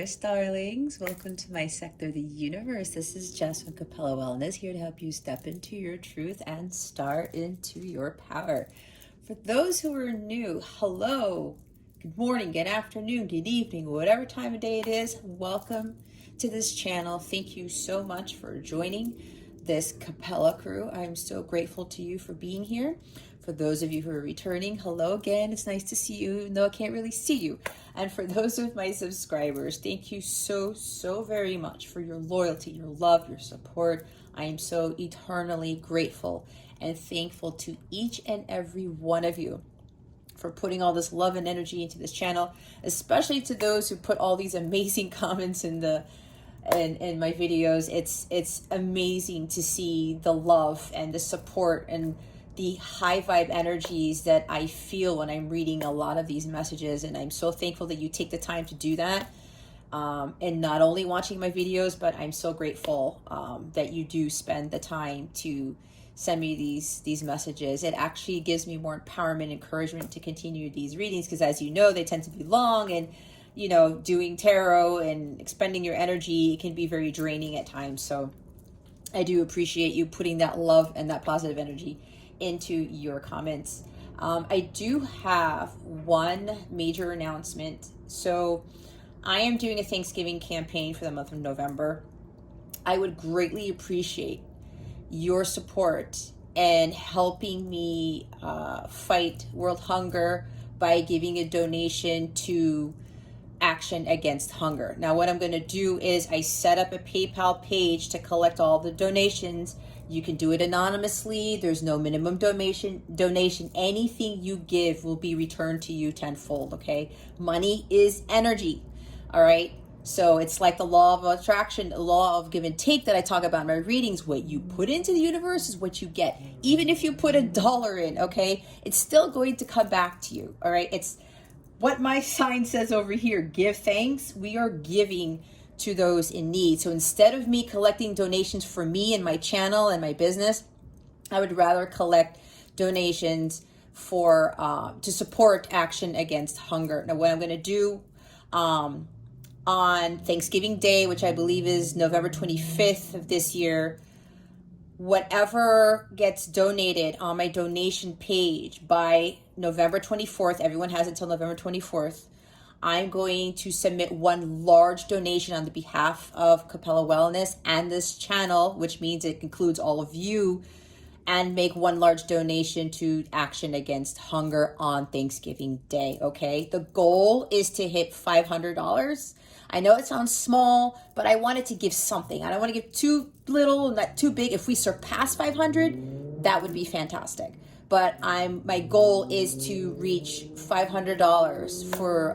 Taurus darlings, welcome to my sector of the universe. This is Jess from Capella Wellness, here to help you step into your truth and start into your power. For those who are new, hello, good morning, good afternoon, good evening, whatever time of day it is, welcome to this channel. Thank you so much for joining this Capella crew. I'm so grateful to you for being here. For those of you who are returning, hello again. It's nice to see you, even though I can't really see you. And for those of my subscribers, thank you so very much for your loyalty, your love, your support. I am so eternally grateful and thankful to each and every one of you for putting all this love and energy into this channel, especially to those who put all these amazing comments in my videos. It's amazing to see the love and the support and the high vibe energies that I feel when I'm reading a lot of these messages. And I'm so thankful that you take the time to do that. And not only watching my videos, but I'm so grateful that you do spend the time to send me these messages. It actually gives me more empowerment, encouragement to continue these readings, because as you know, they tend to be long, and you know, doing tarot and expending your energy can be very draining at times. So I do appreciate you putting that love and that positive energy into your comments. I do have one major announcement. So I am doing a Thanksgiving campaign for the month of November. I would greatly appreciate your support and helping me fight world hunger by giving a donation to Action Against Hunger. Now what I'm going to do is I set up a PayPal page to collect all the donations. You can do it anonymously. There's no minimum donation. Anything you give will be returned to you tenfold, okay? Money is energy, all right? So it's like the law of attraction, the law of give and take that I talk about in my readings. What you put into the universe is what you get. Even if you put $1 in, okay? It's still going to come back to you, all right? It's what my sign says over here, give thanks. We are giving to those in need. So instead of me collecting donations for me and my channel and my business, I would rather collect donations for to support Action Against Hunger. Now what I'm going to do on Thanksgiving Day, which I believe is November 25th of this year, whatever gets donated on my donation page by November 24th, everyone has until November 24th, I'm going to submit one large donation on the behalf of Capella Wellness and this channel, which means it includes all of you, and make one large donation to Action Against Hunger on Thanksgiving Day, okay? The goal is to hit $500. I know it sounds small, but I wanted to give something. I don't want to give too little, not too big. If we surpass 500, that would be fantastic. But my goal is to reach $500 for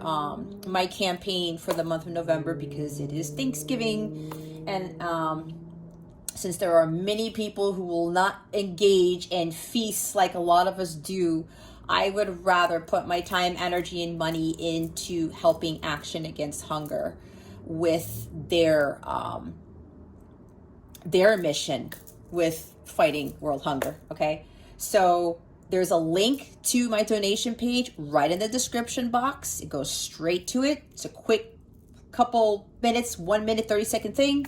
my campaign for the month of November, because it is Thanksgiving, and since there are many people who will not engage and feast like a lot of us do, I would rather put my time, energy, and money into helping Action Against Hunger with their mission with fighting world hunger, okay? So there's a link to my donation page right in the description box. It goes straight to it. It's a quick couple minutes, 1 minute, 30-second thing.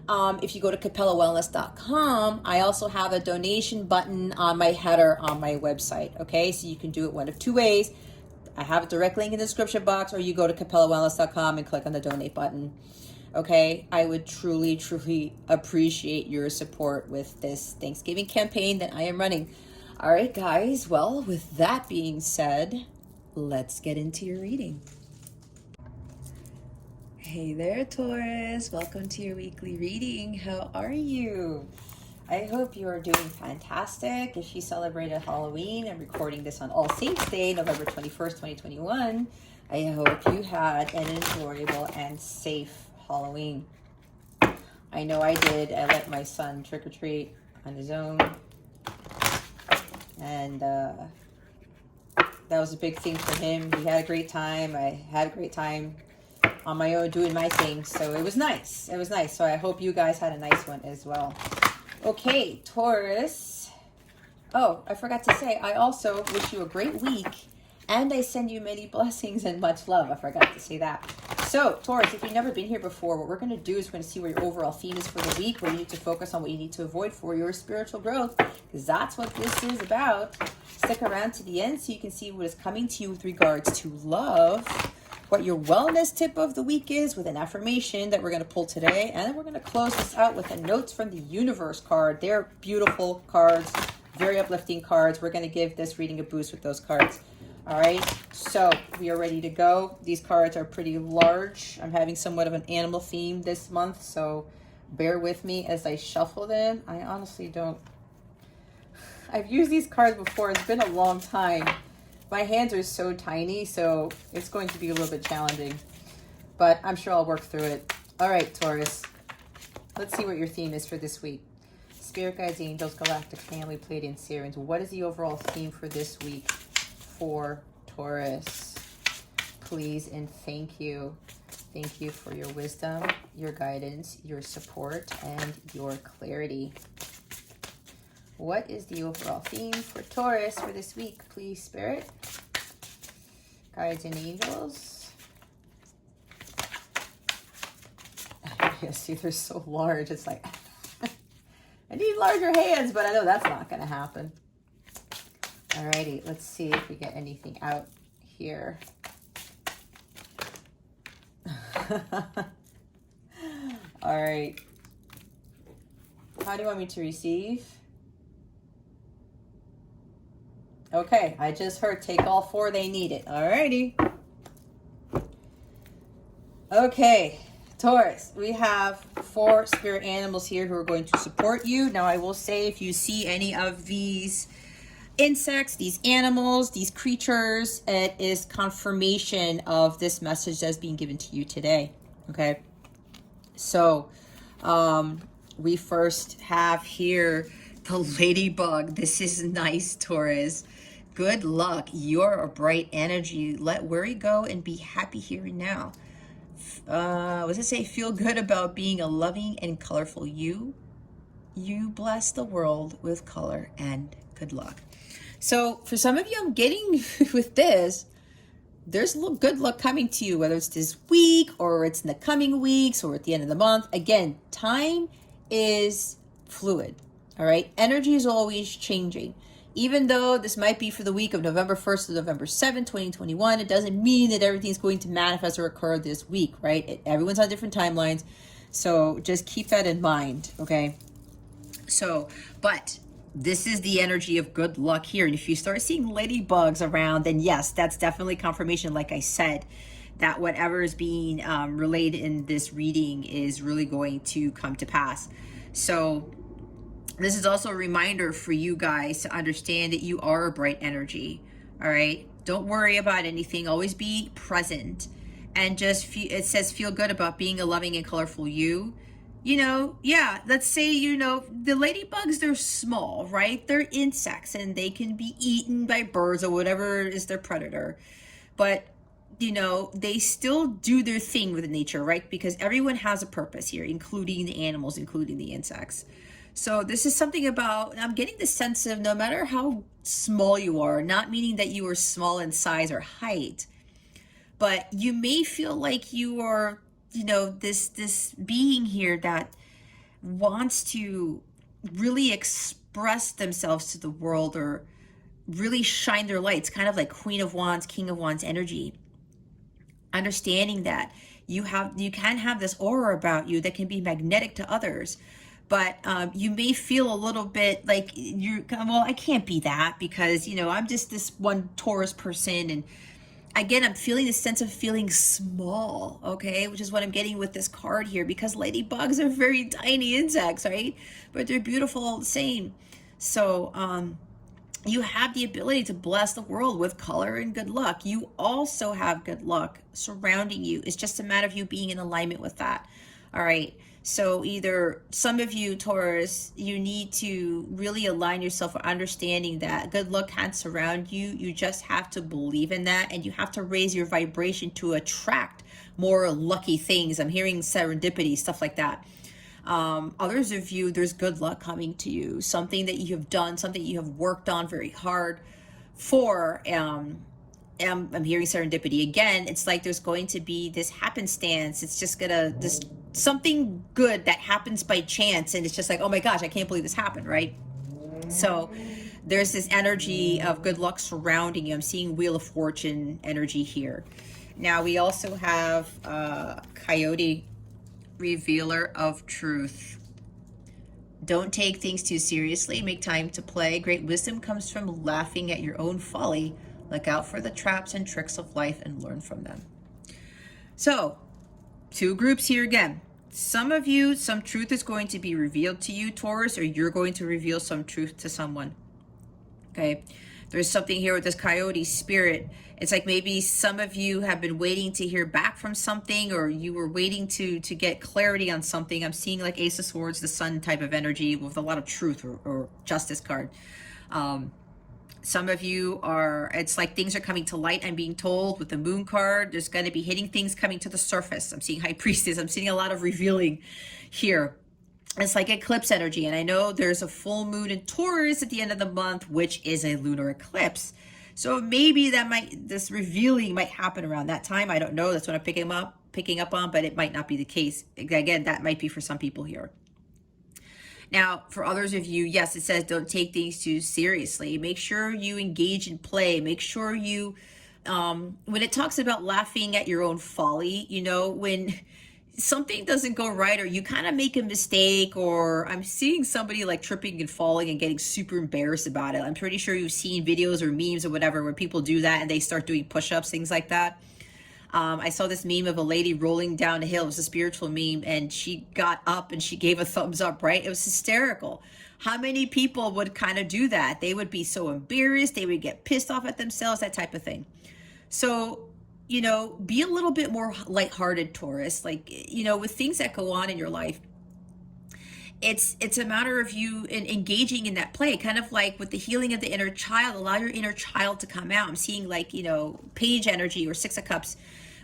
If you go to capellawellness.com, I also have a donation button on my header on my website, okay? So you can do it one of two ways. I have a direct link in the description box, or you go to capellawellness.com and click on the donate button, okay? I would truly appreciate your support with this Thanksgiving campaign that I am running. All right, guys. Well, with that being said, let's get into your reading. Hey there, Taurus. Welcome to your weekly reading. How are you? I hope you are doing fantastic. If you celebrated Halloween, I'm recording this on All Saints Day, November 21st, 2021. I hope you had an enjoyable and safe Halloween. I know I did. I let my son trick-or-treat on his own. And that was a big thing for him. He had a great time. I had a great time on my own doing my thing. So it was nice. It was nice. So I hope you guys had a nice one as well. Okay, Taurus. Oh, I forgot to say, I also wish you a great week. And I send you many blessings and much love. I forgot to say that. So, Taurus, if you've never been here before, what we're going to do is we're going to see where your overall theme is for the week, where you need to focus on what you need to avoid for your spiritual growth, because that's what this is about. Stick around to the end so you can see what is coming to you with regards to love, what your wellness tip of the week is with an affirmation that we're going to pull today, and then we're going to close this out with a Notes from the Universe card. They're beautiful cards, very uplifting cards. We're going to give this reading a boost with those cards. All right, so we are ready to go. These cards are pretty large. I'm having somewhat of an animal theme this month, so bear with me as I shuffle them. I honestly don't... I've used these cards before. It's been a long time. My hands are so tiny, so it's going to be a little bit challenging, but I'm sure I'll work through it. All right, Taurus, let's see what your theme is for this week. Spirit guides, angels, galactic family, Pleiadian Sirens. What is the overall theme for this week for Taurus? Please and thank you. Thank you for your wisdom, your guidance, your support, and your clarity. What is the overall theme for Taurus for this week, please, Spirit? Guides and angels. Yeah, see, they're so large. It's like, I need larger hands, but I know that's not going to happen. Alrighty, let's see if we get anything out here. All right. How do you want me to receive? Okay, I just heard take all four, they need it. Alrighty. Okay, Taurus, we have 4 spirit animals here who are going to support you. Now, I will say if you see any of these insects, these animals, these creatures, it is confirmation of this message that's being given to you today. Okay, so we first have here the Ladybug. This is nice, Taurus. Good luck. You're a bright energy. Let worry go and be happy here and now. What does it say? Feel good about being a loving and colorful you. You bless the world with color and good luck. So for some of you, I'm getting with this, there's good luck coming to you, whether it's this week or it's in the coming weeks or at the end of the month. Again, time is fluid. All right. Energy is always changing. Even though this might be for the week of November 1st to November 7th, 2021, it doesn't mean that everything's going to manifest or occur this week, right? Everyone's on different timelines. So just keep that in mind, okay? So, but this is the energy of good luck here. And if you start seeing ladybugs around, then yes, that's definitely confirmation, like I said, that whatever is being relayed in this reading is really going to come to pass. So this is also a reminder for you guys to understand that you are a bright energy. All right. Don't worry about anything. Always be present and just feel, it says feel good about being a loving and colorful you. You know, yeah, let's say, you know, the ladybugs, they're small, right? They're insects and they can be eaten by birds or whatever is their predator. But, you know, they still do their thing with nature, right? Because everyone has a purpose here, including the animals, including the insects. So this is something about, I'm getting the sense of no matter how small you are, not meaning that you are small in size or height, but you may feel like you are, you know, this being here that wants to really express themselves to the world or really shine their lights, kind of like Queen of Wands, King of Wands energy. Understanding that you can have this aura about you that can be magnetic to others. But you may feel a little bit like you're, well, I can't be that because, you know, I'm just this one Taurus person. And again, I'm feeling this sense of feeling small, okay? Which is what I'm getting with this card here because ladybugs are very tiny insects, right? But they're beautiful all the same. So you have the ability to bless the world with color and good luck. You also have good luck surrounding you. It's just a matter of you being in alignment with that, all right? So either some of you, Taurus, you need to really align yourself with understanding that good luck can surround you. You just have to believe in that and you have to raise your vibration to attract more lucky things. I'm hearing serendipity, stuff like that. Others of you, there's good luck coming to you. Something that you have done, something you have worked on very hard for. I'm hearing serendipity again. It's like there's going to be this happenstance. It's just gonna, this something good that happens by chance, and it's just like, oh my gosh, I can't believe this happened, right? So there's this energy of good luck surrounding you. I'm seeing Wheel of Fortune energy here. Now we also have Coyote, Revealer of Truth. Don't take things too seriously. Make time to play. Great wisdom comes from laughing at your own folly. Look out for the traps and tricks of life and learn from them. So, two groups here again. Some of you, some truth is going to be revealed to you, Taurus, or you're going to reveal some truth to someone. Okay? There's something here with this Coyote spirit. It's like maybe some of you have been waiting to hear back from something, or you were waiting to get clarity on something. I'm seeing like Ace of Swords, the Sun type of energy with a lot of truth, or Justice card. Some of you are, it's like things are coming to light. I'm being told with the Moon card, there's going to be hidden things coming to the surface. I'm seeing High Priestess. I'm seeing a lot of revealing here. It's like eclipse energy. And I know there's a full moon in Taurus at the end of the month, which is a lunar eclipse. So maybe this revealing might happen around that time. I don't know. That's what I'm picking up on, but it might not be the case. Again, that might be for some people here. Now, for others of you, yes, it says don't take things too seriously. Make sure you engage in play. Make sure you, when it talks about laughing at your own folly, you know, when something doesn't go right, or you kind of make a mistake, or I'm seeing somebody like tripping and falling and getting super embarrassed about it. I'm pretty sure you've seen videos or memes or whatever where people do that and they start doing push-ups, things like that. I saw this meme of a lady rolling down a hill. It was a spiritual meme, and she got up and she gave a thumbs up, right? It was hysterical. How many people would kind of do that? They would be so embarrassed. They would get pissed off at themselves, that type of thing. So, you know, be a little bit more lighthearted, Taurus. Like, you know, with things that go on in your life, it's a matter of you engaging in that play, kind of like with the healing of the inner child. Allow your inner child to come out. I'm seeing like, you know, Page energy or Six of Cups,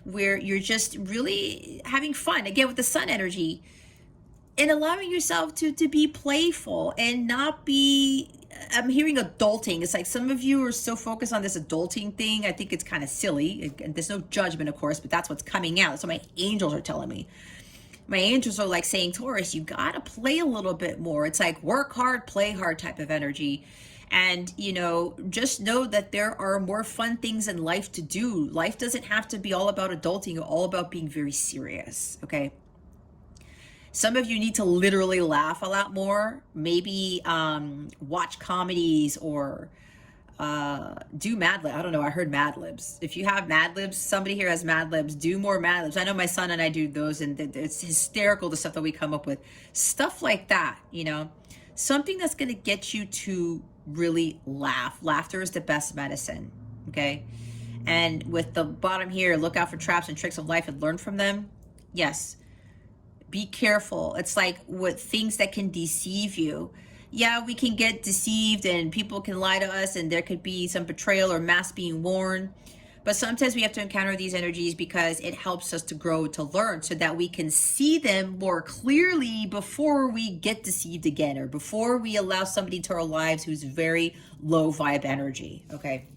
where you're just really having fun, again with the Sun energy, and allowing yourself to be playful and not be, I'm hearing adulting. It's like some of you are so focused on this adulting thing. I think it's kind of silly. And there's no judgment, of course, but that's what's coming out. That's what my angels are telling me. My angels are like saying, Taurus, you gotta play a little bit more. It's like work hard, play hard type of energy. And, you know, just know that there are more fun things in life to do. Life doesn't have to be all about adulting or all about being very serious, okay? Some of you need to literally laugh a lot more. Maybe watch comedies or do Mad Libs. I don't know, I heard Mad Libs. If you have Mad Libs, somebody here has Mad Libs, do more Mad Libs. I know my son and I do those, and it's hysterical, the stuff that we come up with. Stuff like that, you know? Something that's gonna get you to really laugh. Laughter is the best medicine, okay? And with the bottom here, look out for traps and tricks of life and learn from them. Yes, be careful. It's like with things that can deceive you. Yeah, we can get deceived and people can lie to us, and there could be some betrayal or mask being worn. But sometimes we have to encounter these energies because it helps us to grow, to learn, so that we can see them more clearly before we get deceived again, or before we allow somebody into our lives who's very low vibe energy, okay?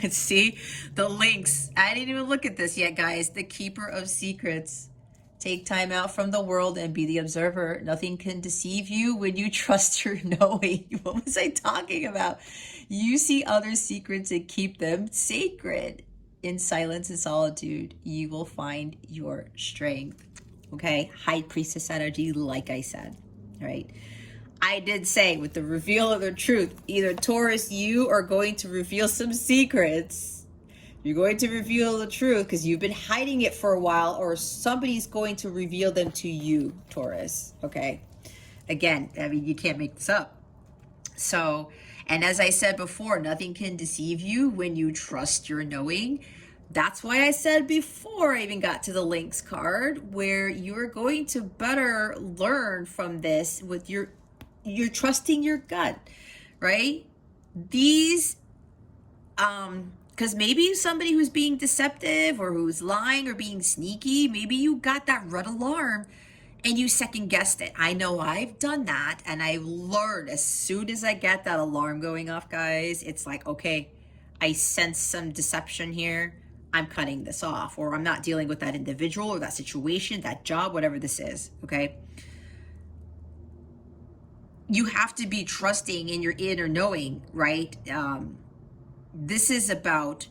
See the links. I didn't even look at this yet, guys. The Keeper of Secrets. Take time out from the world and be the observer. Nothing can deceive you when you trust your knowing. What was I talking about? You see others' secrets and keep them sacred. In silence and solitude, you will find your strength. Okay? High Priestess energy, like I said. All right? I did say with the reveal of the truth, either Taurus, you are going to reveal some secrets. You're going to reveal the truth because you've been hiding it for a while, or somebody's going to reveal them to you, Taurus, okay? Again, I mean, you can't make this up. So, and as I said before, nothing can deceive you when you trust your knowing. That's why I said before I even got to the links card, where you're going to better learn from this with you're trusting your gut, right? These, because maybe somebody who's being deceptive or who's lying or being sneaky, maybe you got that red alarm and you second guessed it. I know I've done that, and I learned as soon as I get that alarm going off, guys, it's like, okay, I sense some deception here. I'm cutting this off, or I'm not dealing with that individual or that situation, that job, whatever this is, okay? You have to be trusting in your inner knowing, right? This is about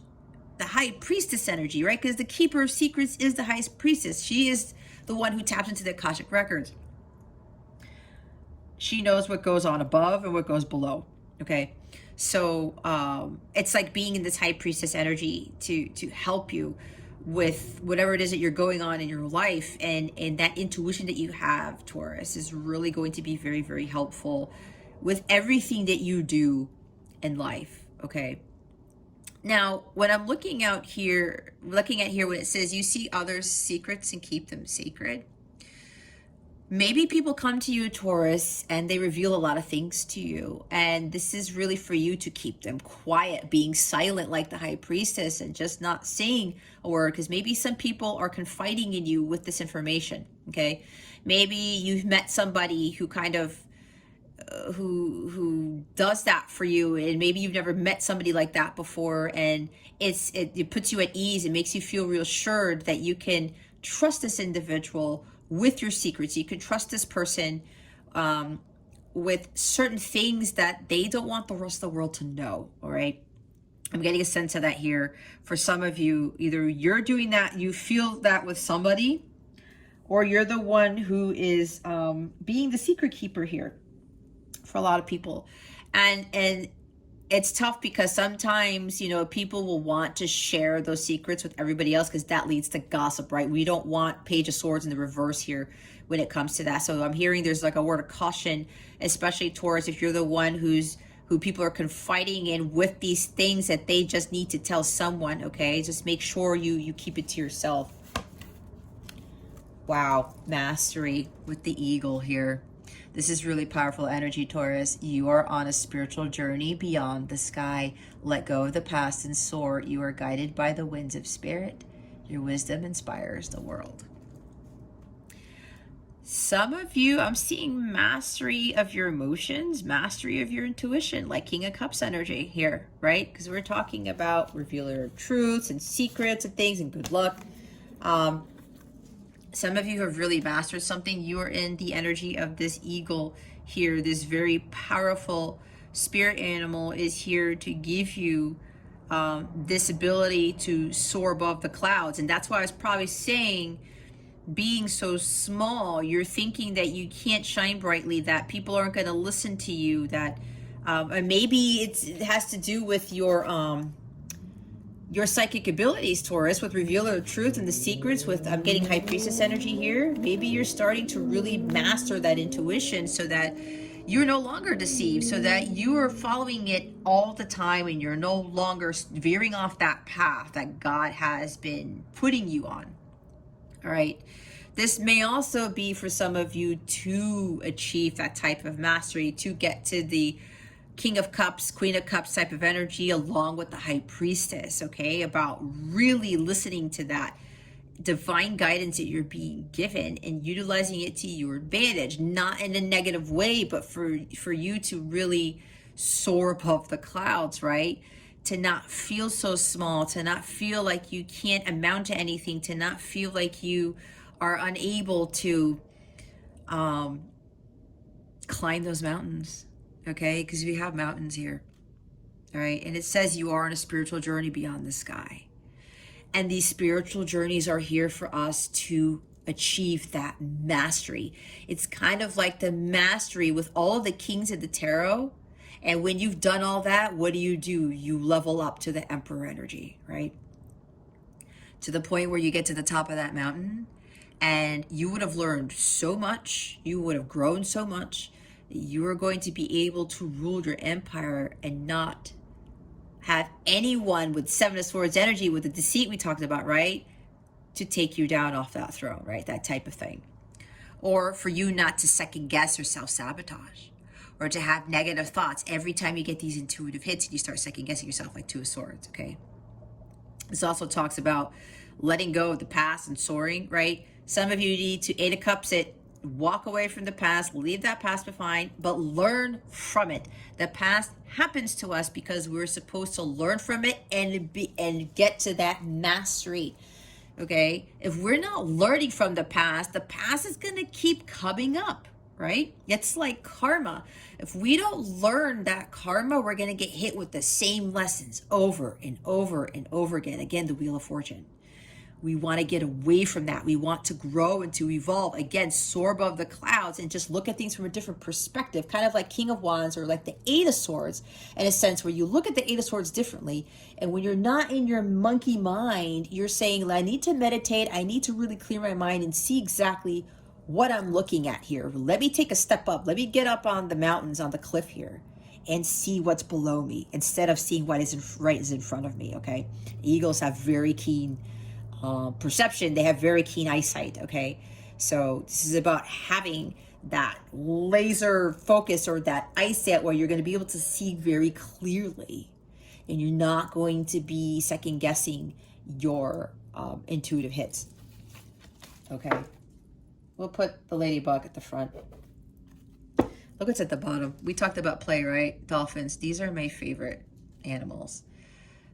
the high priestess energy, right? Because the keeper of secrets is the high priestess. She is the one who taps into the Akashic records. She knows what goes on above and what goes below, okay? So it's like being in this high priestess energy to help you with whatever it is that you're going on in your life. And that intuition that you have, Taurus, is really going to be very, very helpful with everything that you do in life, okay? Now, when I'm looking at here when it says you see others' secrets and keep them sacred, maybe people come to you, Taurus, and they reveal a lot of things to you. And this is really for you to keep them quiet, being silent like the high priestess and just not saying a word, because maybe some people are confiding in you with this information, okay? Maybe you've met somebody who kind of who does that for you, and maybe you've never met somebody like that before, and it puts you at ease. It makes you feel reassured that you can trust this individual with your secrets. You can trust this person with certain things that they don't want the rest of the world to know, all right? I'm getting a sense of that here. For some of you, either you're doing that, you feel that with somebody, or you're the one who is being the secret keeper here for a lot of people. And it's tough because sometimes, you know, people will want to share those secrets with everybody else because that leads to gossip, right? We don't want Page of Swords in the reverse here when it comes to that. So I'm hearing there's like a word of caution, especially Taurus, if you're the one who people are confiding in with these things that they just need to tell someone, okay? Just make sure you keep it to yourself. Wow, mastery with the eagle here. This is really powerful energy, Taurus. You are on a spiritual journey beyond the sky. Let go of the past and soar. You are guided by the winds of spirit. Your wisdom inspires the world. Some of you, I'm seeing mastery of your emotions, mastery of your intuition, like King of Cups energy here, right? Because we're talking about revealer of truths and secrets and things and good luck. Some of you have really mastered something. You are in the energy of this eagle here. This very powerful spirit animal is here to give you this ability to soar above the clouds. And that's why I was probably saying, being so small, you're thinking that you can't shine brightly, that people aren't going to listen to you, that and maybe it has to do with your psychic abilities, Taurus, with revealer of truth and the secrets. With I'm getting high priestess energy here. Maybe you're starting to really master that intuition so that you're no longer deceived, so that you are following it all the time and you're no longer veering off that path that God has been putting you on. All right. This may also be for some of you to achieve that type of mastery, to get to the King of Cups, Queen of Cups type of energy, along with the High Priestess, okay? About really listening to that divine guidance that you're being given and utilizing it to your advantage, not in a negative way, but for you to really soar above the clouds, right? To not feel so small, to not feel like you can't amount to anything, to not feel like you are unable to climb those mountains. Okay, because we have mountains here, all right? And it says you are on a spiritual journey beyond the sky. And these spiritual journeys are here for us to achieve that mastery. It's kind of like the mastery with all of the kings of the tarot. And when you've done all that, what do? You level up to the Emperor energy, right? To the point where you get to the top of that mountain and you would have learned so much, you would have grown so much, you are going to be able to rule your empire and not have anyone with Seven of Swords energy, with the deceit we talked about, right? To take you down off that throne, right? That type of thing. Or for you not to second guess or self-sabotage, or to have negative thoughts every time you get these intuitive hits and you start second guessing yourself, like Two of Swords, okay? This also talks about letting go of the past and soaring, right? Some of you need to, Eight of Cups, it walk away from the past, leave that past behind, but learn from it. The past happens to us because we're supposed to learn from it and get to that mastery. Okay? If we're not learning from the past is going to keep coming up, right? It's like karma. If we don't learn that karma, we're going to get hit with the same lessons over and over and over again. Again, the Wheel of Fortune. We want to get away from that. We want to grow and to evolve. Again, soar above the clouds and just look at things from a different perspective, kind of like King of Wands or like the Eight of Swords, in a sense where you look at the Eight of Swords differently. And when you're not in your monkey mind, you're saying, I need to meditate. I need to really clear my mind and see exactly what I'm looking at here. Let me take a step up. Let me get up on the mountains, on the cliff here, and see what's below me instead of seeing what is in front of me, okay? Eagles have very keen perception. They have very keen eyesight, okay? So this is about having that laser focus or that eyesight where you're going to be able to see very clearly, and you're not going to be second guessing your intuitive hits, okay? We'll put the Ladybug at the front. Look what's at the bottom. We talked about play, right? Dolphins. These are my favorite animals.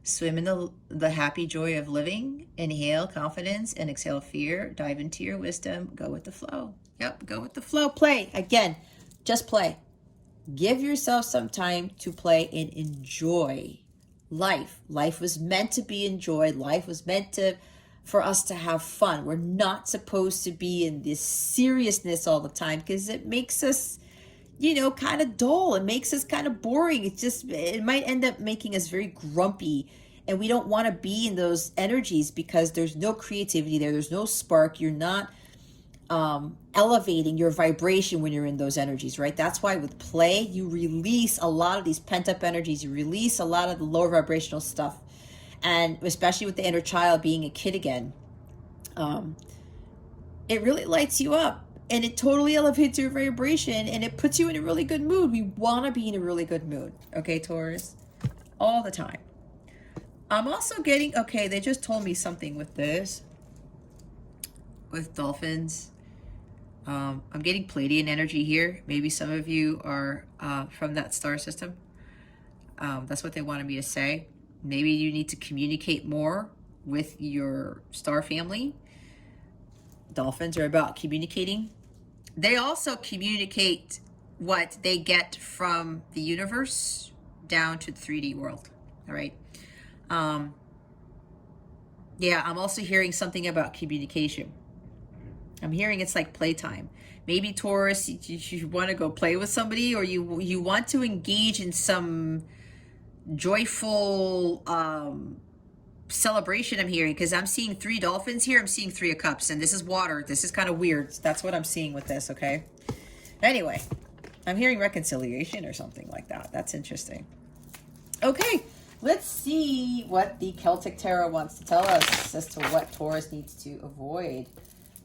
Swim in the happy joy of living. Inhale confidence and exhale fear. Dive into your wisdom. Go with the flow. Yep, go with the flow. Play. Again, just play. Give yourself some time to play and enjoy life. Life was meant to be enjoyed. Life was meant for us to have fun. We're not supposed to be in this seriousness all the time because it makes us, you know, kind of dull. It makes us kind of boring. It might end up making us very grumpy, and we don't want to be in those energies because there's no creativity there. There's no spark. You're not elevating your vibration when you're in those energies, right? That's why with play, you release a lot of these pent-up energies. You release a lot of the lower vibrational stuff, and especially with the inner child being a kid again, it really lights you up. And it totally elevates your vibration and it puts you in a really good mood. We want to be in a really good mood. Okay, Taurus? All the time. I'm also getting, okay, they just told me something with this. With dolphins. I'm getting Pleiadian energy here. Maybe some of you are from that star system. That's what they wanted me to say. Maybe you need to communicate more with your star family. Dolphins are about communicating. They also communicate what they get from the universe down to the 3D world. All right. Yeah, I'm also hearing something about communication. I'm hearing it's like playtime. Maybe Taurus, you want to go play with somebody, or you want to engage in some joyful celebration. I'm hearing, because I'm seeing 3 dolphins here. I'm seeing 3 of cups, and this is water. This is kind of weird. That's what I'm seeing with this. Okay. Anyway, I'm hearing reconciliation or something like that. That's interesting. Okay, let's see what the Celtic Tarot wants to tell us as to what Taurus needs to avoid.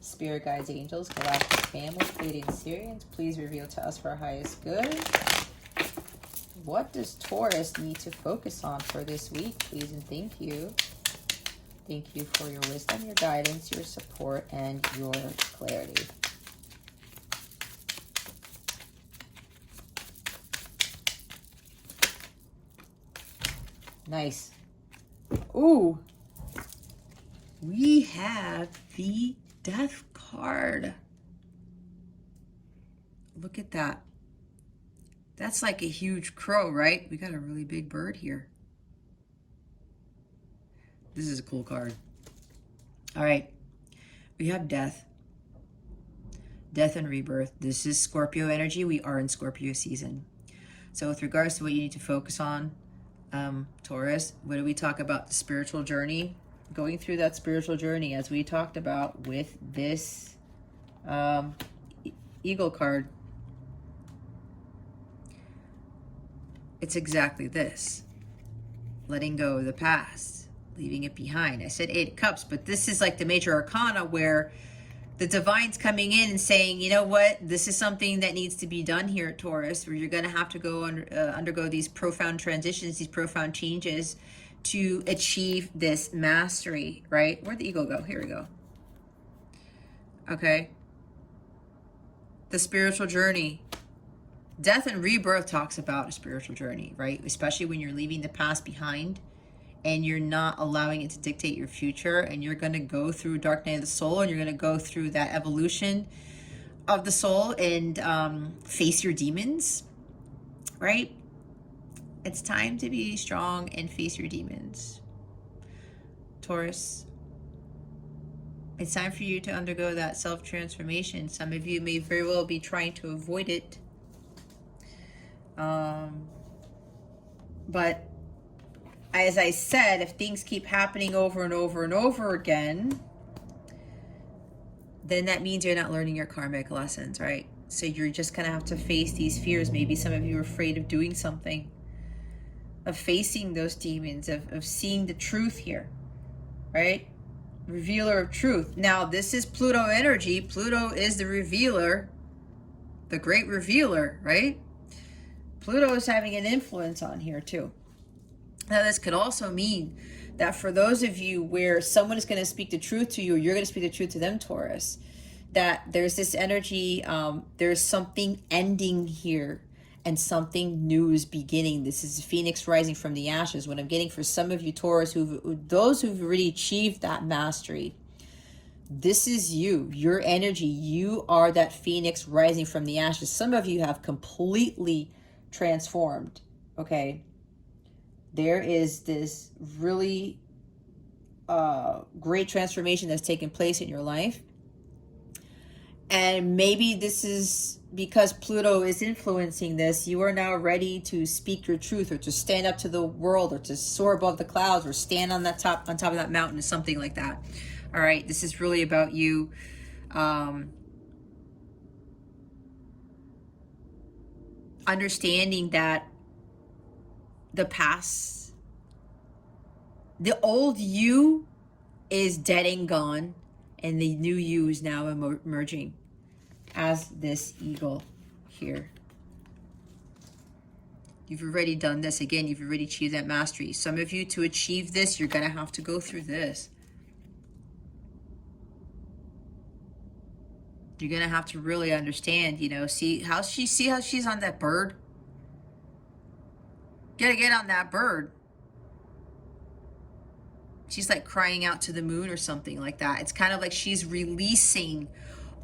Spirit guides, angels, galactic family, Pleiadian Syrians, please reveal to us for our highest good. What does Taurus need to focus on for this week, please and thank you. Thank you for your wisdom, your guidance, your support, and your clarity. Nice. Ooh. We have the Death card. Look at that. That's like a huge crow, right? We got a really big bird here. This is a cool card. All right. We have death. Death and rebirth. This is Scorpio energy. We are in Scorpio season. So with regards to what you need to focus on, Taurus, what do we talk about? The spiritual journey. Going through that spiritual journey as we talked about with this Eagle card. It's exactly this. Letting go of the past. Leaving it behind. I said 8 of Cups, but this is like the major arcana where the divine's coming in and saying, you know what, this is something that needs to be done here at Taurus, where you're going to have to go undergo these profound transitions, these profound changes to achieve this mastery, right? Where'd the eagle go? Here we go. Okay. the spiritual journey. Death and rebirth talks about a spiritual journey, right? Especially when you're leaving the past behind and you're not allowing it to dictate your future, and you're going to go through dark night of the soul, and you're going to go through that evolution of the soul and face your demons, right? It's time to be strong and face your demons, Taurus. It's time for you to undergo that self-transformation. Some of you may very well be trying to avoid it. But as I said, if things keep happening over and over and over again, then that means you're not learning your karmic lessons, right? So you're just going to have to face these fears. Maybe some of you are afraid of doing something, of facing those demons, of seeing the truth here, right? Revealer of truth. Now, this is Pluto energy. Pluto is the revealer, the great revealer, right? Pluto is having an influence on here too. Now, this could also mean that for those of you where someone is going to speak the truth to you, or you're going to speak the truth to them, Taurus, that there's this energy, there's something ending here and something new is beginning. This is Phoenix rising from the ashes. What I'm getting for some of you, Taurus, those who've already achieved that mastery, this is you, your energy. You are that Phoenix rising from the ashes. Some of you have completely transformed, okay? There is this really great transformation that's taken place in your life. And maybe this is because Pluto is influencing this. You are now ready to speak your truth, or to stand up to the world, or to soar above the clouds, or stand on top of that mountain, or something like that. All right, this is really about you understanding that the past, the old you is dead and gone, and the new you is now emerging as this eagle here. You've already done this. Again, you've already achieved that mastery. Some of you, to achieve this, you're going to have to go through this. You're going to have to really understand, you know, see how she's on that bird? Gotta get on that bird. She's like crying out to the moon or something like that. It's kind of like she's releasing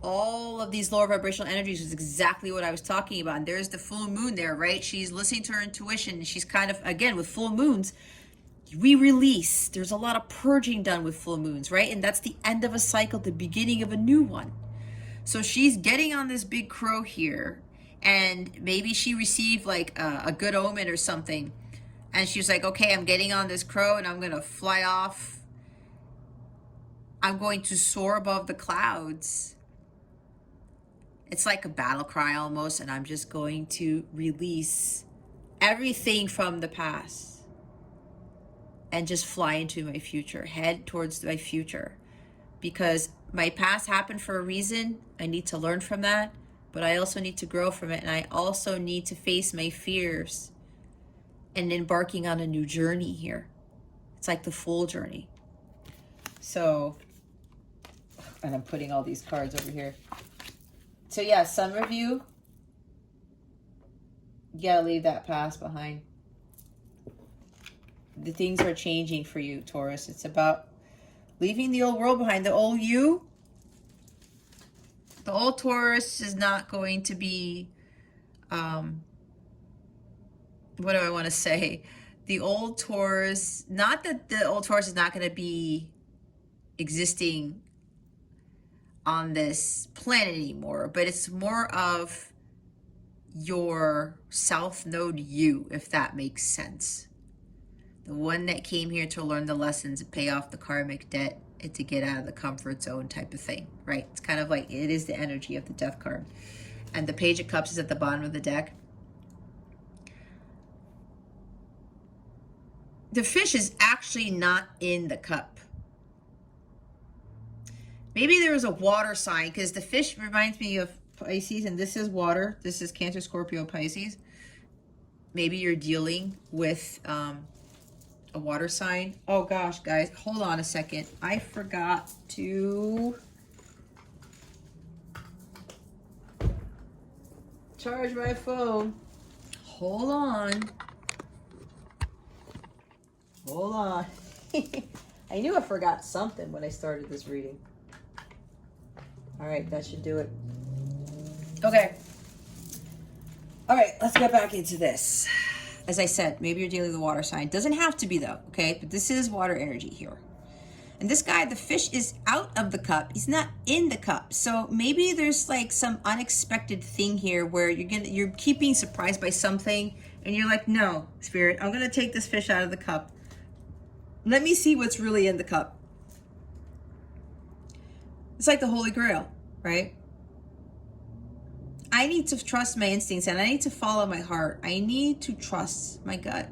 all of these lower vibrational energies, is exactly what I was talking about. And there's the full moon there, right? She's listening to her intuition. She's kind of, again, with full moons, we release. There's a lot of purging done with full moons, right? And that's the end of a cycle, the beginning of a new one. So she's getting on this big crow here, and maybe she received like a good omen or something. And she was like, okay, I'm getting on this crow and I'm going to fly off. I'm going to soar above the clouds. It's like a battle cry almost. And I'm just going to release everything from the past and just fly into my future, head towards my future. Because my past happened for a reason. I need to learn from that, but I also need to grow from it. And I also need to face my fears and embarking on a new journey here. It's like the full journey. So, and I'm putting all these cards over here. So yeah, some of you gotta leave that past behind. The things are changing for you, Taurus. It's about leaving the old world behind. The old you, the old Taurus is not going to be, what do I want to say? The old Taurus, not that the old Taurus is not going to be existing on this planet anymore, but it's more of your South Node you, if that makes sense. The one that came here to learn the lessons and pay off the karmic debt and to get out of the comfort zone type of thing, right? It's kind of like, it is the energy of the Death card. And the Page of Cups is at the bottom of the deck. The fish is actually not in the cup. Maybe there was a water sign, because the fish reminds me of Pisces, and this is water. This is Cancer, Scorpio, Pisces. Maybe you're dealing with a water sign. Oh gosh, guys, hold on a second. I forgot to charge my phone. Hold on. Hold on. I knew I forgot something when I started this reading. All right, that should do it. Okay. All right, let's get back into this. As I said, maybe you're dealing with a water sign. Doesn't have to be though, okay? But this is water energy here. And this guy, the fish is out of the cup. He's not in the cup. So maybe there's like some unexpected thing here where you're keeping surprised by something and you're like, no, Spirit, I'm gonna take this fish out of the cup. Let me see what's really in the cup. It's like the Holy Grail, right? I need to trust my instincts and I need to follow my heart. I need to trust my gut.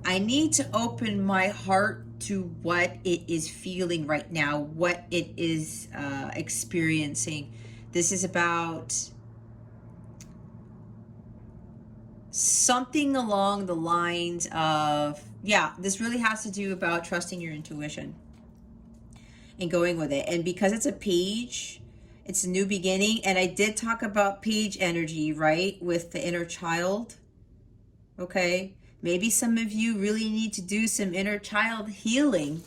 I need to open my heart to what it is feeling right now, what it is experiencing. This is about something along the lines of, yeah, this really has to do about trusting your intuition and going with it. And because it's a page, it's a new beginning. And I did talk about page energy, right? With the inner child. Okay. Maybe some of you really need to do some inner child healing.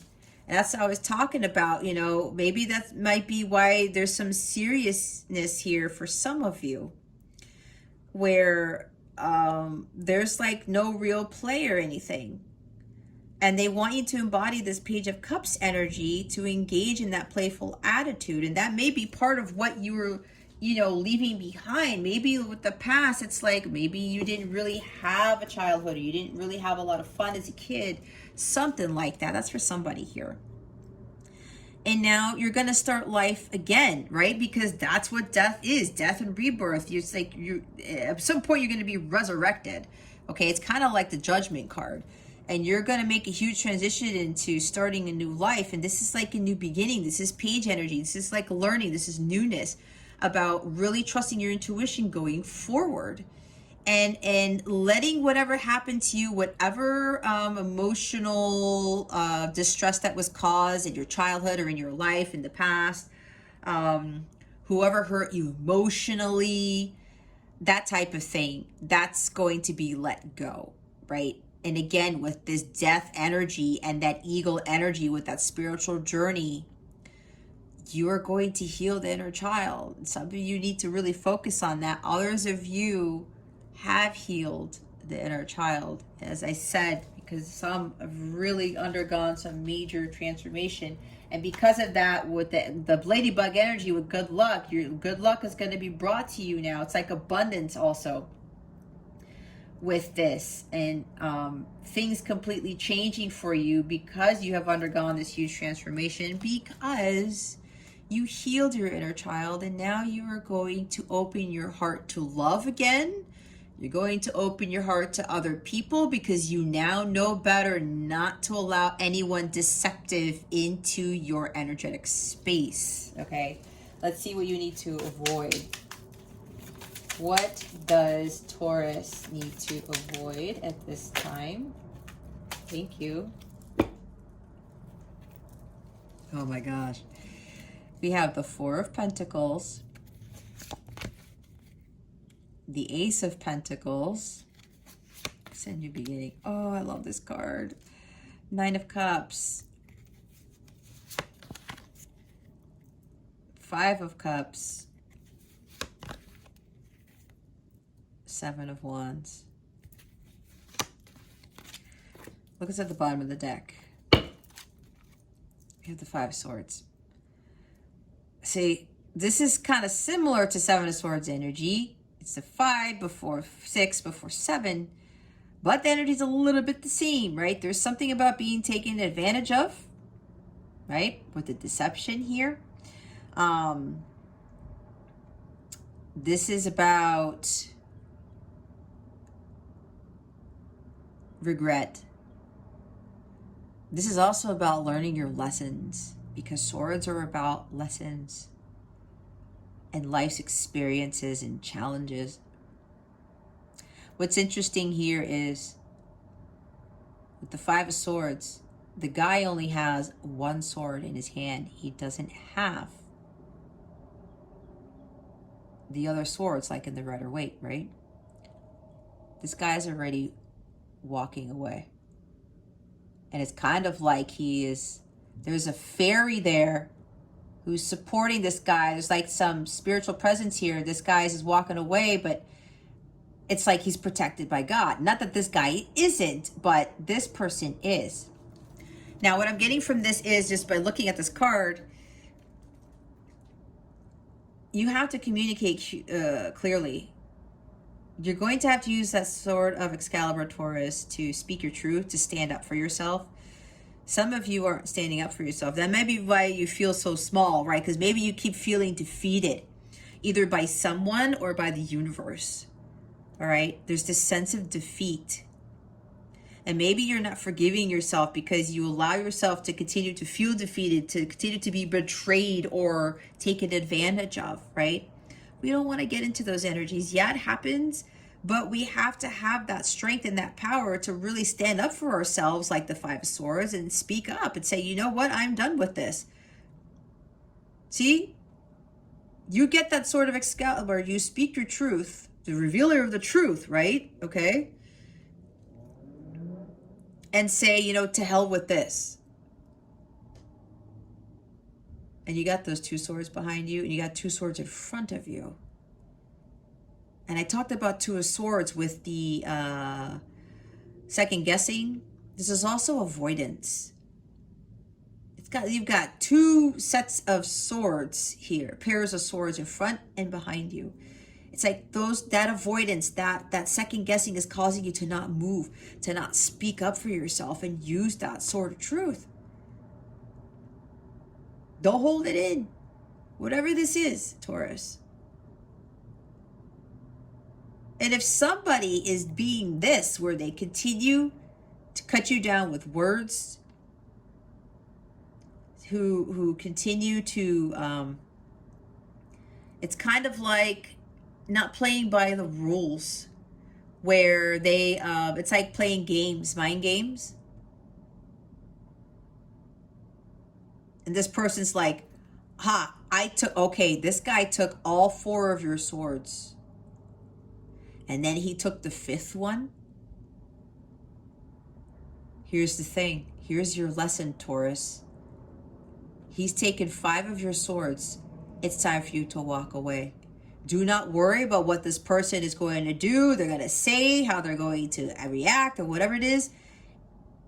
And that's what I was talking about. You know, maybe that might be why there's some seriousness here for some of you, where there's like no real play or anything. And they want you to embody this Page of Cups energy to engage in that playful attitude. And that may be part of what you were, you know, leaving behind. Maybe with the past, it's like maybe you didn't really have a childhood, or you didn't really have a lot of fun as a kid. Something like that. That's for somebody here. And now you're going to start life again, right? Because that's what death is. Death and rebirth. It's like at some point you're going to be resurrected. Okay, it's kind of like the Judgment card. And you're going to make a huge transition into starting a new life. And this is like a new beginning. This is page energy. This is like learning. This is newness about really trusting your intuition going forward. And letting whatever happened to you, whatever emotional distress that was caused in your childhood or in your life in the past, whoever hurt you emotionally, that type of thing, that's going to be let go, right? And again, with this death energy and that eagle energy, with that spiritual journey, you are going to heal the inner child. Some of you need to really focus on that. Others of you have healed the inner child, as I said, because some have really undergone some major transformation. And because of that, with the Ladybug energy, with good luck, your good luck is going to be brought to you now. It's like abundance also with this, and things completely changing for you because you have undergone this huge transformation, because you healed your inner child. And now you are going to open your heart to love again. You're going to open your heart to other people because you now know better not to allow anyone deceptive into your energetic space. Okay, let's see what you need to avoid. What does Taurus need to avoid at this time? Thank you. Oh my gosh. We have the Four of Pentacles, the Ace of Pentacles. It's a new beginning. Oh, I love this card. Nine of Cups. Five of Cups. Seven of Wands. Look, it's at the bottom of the deck. We have the Five of Swords. See, this is kind of similar to Seven of Swords energy. It's the 5 before 6 before 7, but the energy is a little bit the same, right? There's something about being taken advantage of, right? With the deception here. This is about regret. This is also about learning your lessons, because swords are about lessons and life's experiences and challenges. What's interesting here is with the Five of Swords, the guy only has one sword in his hand. He doesn't have the other swords, like in the Rider Waite, right? This guy's already walking away. And it's kind of like there's a fairy there who's supporting this guy. There's like some spiritual presence here. This guy is walking away, but it's like he's protected by God. Not that this guy isn't, but this person is. Now, what I'm getting from this is, just by looking at this card, you have to communicate clearly. You're going to have to use that sword of Excalibur, Taurus, to speak your truth, to stand up for yourself. Some of you aren't standing up for yourself. That may be why you feel so small, right? Because maybe you keep feeling defeated, either by someone or by the universe. All right? There's this sense of defeat. And maybe you're not forgiving yourself because you allow yourself to continue to feel defeated, to continue to be betrayed or taken advantage of, right? We don't want to get into those energies. Yeah, it happens, but we have to have that strength and that power to really stand up for ourselves, like the Five of Swords, and speak up and say, you know what, I'm done with this. See? You get that sword of Excalibur, you speak your truth, the revealer of the truth, right? Okay? And say, you know, to hell with this. And you got those two swords behind you, and you got two swords in front of you. And I talked about Two of Swords with the second guessing. This is also avoidance. You've got two sets of swords here, pairs of swords in front and behind you. It's like that avoidance, that second guessing is causing you to not move, to not speak up for yourself and use that sword of truth. Don't hold it in. Whatever this is, Taurus. And if somebody is being this, where they continue to cut you down with words, who continue to, it's kind of like not playing by the rules, where it's like playing games, mind games. And this person's like, this guy took all four of your swords. And then he took the fifth one. Here's the thing. Here's your lesson, Taurus. He's taken 5 of your swords. It's time for you to walk away. Do not worry about what this person is going to do. They're going to say, how they're going to react, or whatever it is.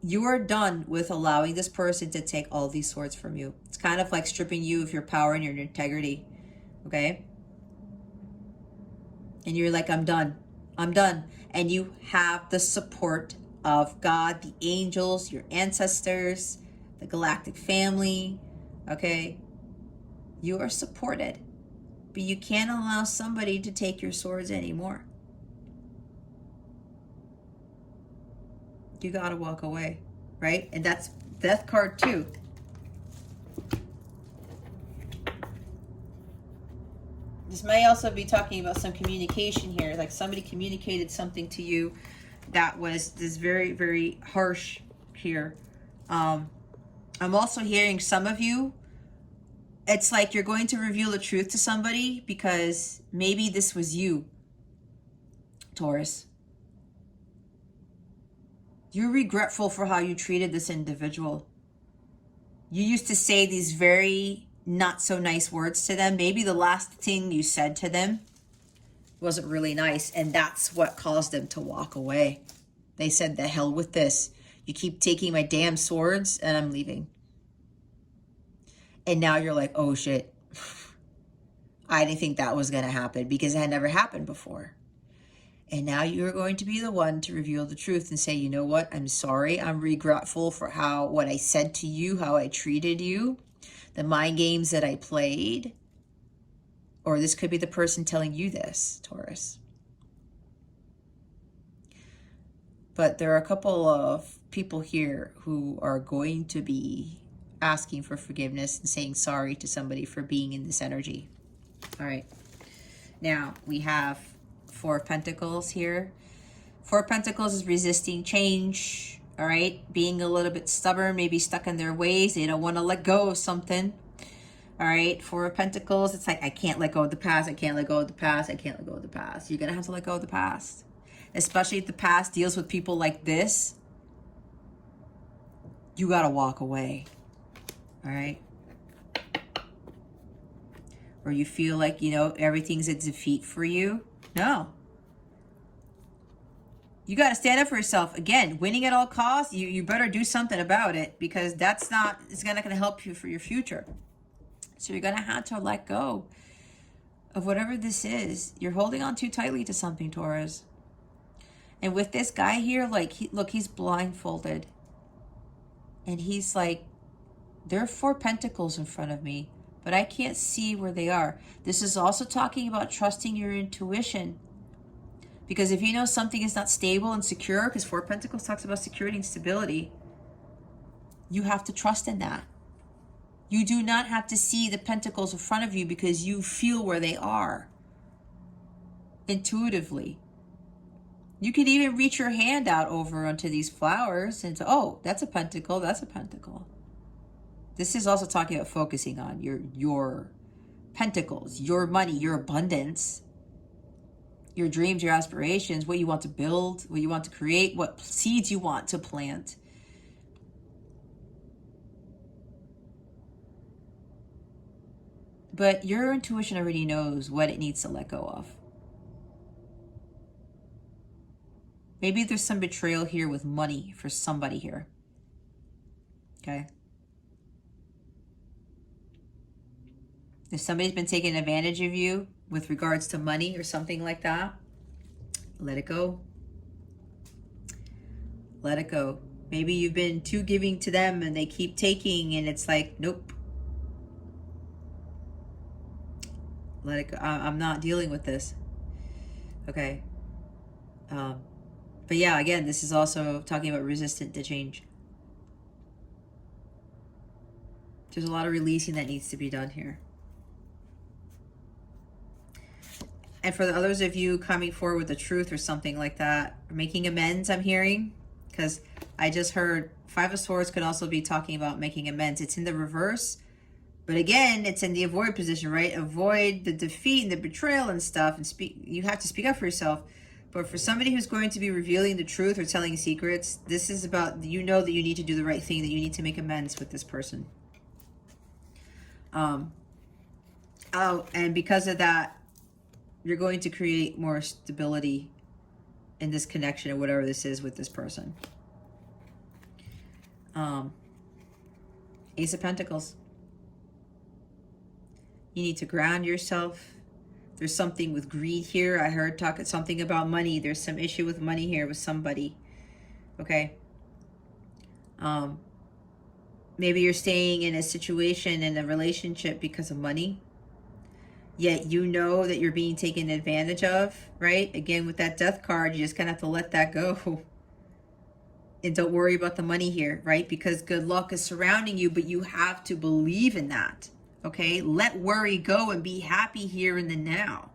You are done with allowing this person to take all these swords from you. It's kind of like stripping you of your power and your integrity. Okay? And you're like, I'm done. I'm done. And you have the support of God, the angels, your ancestors, the galactic family. Okay? You are supported. But you can't allow somebody to take your swords anymore. You gotta walk away, right? And that's Death card too. This may also be talking about some communication here, like somebody communicated something to you that was this very, very harsh here. I'm also hearing some of you, it's like you're going to reveal the truth to somebody because maybe this was you, Taurus. You're regretful for how you treated this individual. You used to say these very not so nice words to them. Maybe the last thing you said to them wasn't really nice, and that's what caused them to walk away. They said, the hell with this. You keep taking my damn swords, and I'm leaving. And now you're like, oh shit. I didn't think that was going to happen because it had never happened before. And now you're going to be the one to reveal the truth and say, you know what? I'm sorry. I'm regretful for what I said to you, how I treated you, the mind games that I played. Or this could be the person telling you this, Taurus. But there are a couple of people here who are going to be asking for forgiveness and saying sorry to somebody for being in this energy. All right. Now we have Four of Pentacles here. Four of Pentacles is resisting change. All right. Being a little bit stubborn, maybe stuck in their ways. They don't want to let go of something. All right, Four of Pentacles, it's like, I can't let go of the past, I can't let go of the past, I can't let go of the past. You're going to have to let go of the past. Especially if the past deals with people like this, you got to walk away. All right? Or you feel like, you know, everything's a defeat for you. No. You got to stand up for yourself. Again, winning at all costs, you better do something about it, because that's not, it's not going to help you for your future. So you're going to have to let go of whatever this is. You're holding on too tightly to something, Taurus. And with this guy here, like, look, he's blindfolded. And he's like, there are 4 pentacles in front of me, but I can't see where they are. This is also talking about trusting your intuition. Because if you know something is not stable and secure, because 4 pentacles talks about security and stability, you have to trust in that. You do not have to see the pentacles in front of you, because you feel where they are intuitively. You could even reach your hand out over onto these flowers and say, oh, that's a pentacle, that's a pentacle. This is also talking about focusing on your pentacles, your money, your abundance, your dreams, your aspirations, what you want to build, what you want to create, what seeds you want to plant. But your intuition already knows what it needs to let go of. Maybe there's some betrayal here with money for somebody here. Okay. If somebody's been taking advantage of you with regards to money or something like that, let it go. Let it go. Maybe you've been too giving to them and they keep taking, and it's like, nope. Let it go. I'm not dealing with this. Okay. But yeah, again, this is also talking about resistant to change. There's a lot of releasing that needs to be done here. And for the others of you coming forward with the truth or something like that, making amends, I'm hearing, because I just heard 5 of Swords could also be talking about making amends. It's in the reverse. But again, it's in the avoid position, right? Avoid the defeat and the betrayal and stuff, and speak. You have to speak up for yourself. But for somebody who's going to be revealing the truth or telling secrets, this is about, you know that you need to do the right thing, that you need to make amends with this person. Oh, and because of that, you're going to create more stability in this connection or whatever this is with this person. Ace of Pentacles. You need to ground yourself. There's something with greed here. I heard something about money. There's some issue with money here with somebody. Okay. Maybe you're staying in a situation, in a relationship because of money. Yet you know that you're being taken advantage of, right? Again, with that Death card, you just kind of have to let that go. And don't worry about the money here, right? Because good luck is surrounding you, but you have to believe in that. Okay, let worry go and be happy here in the now.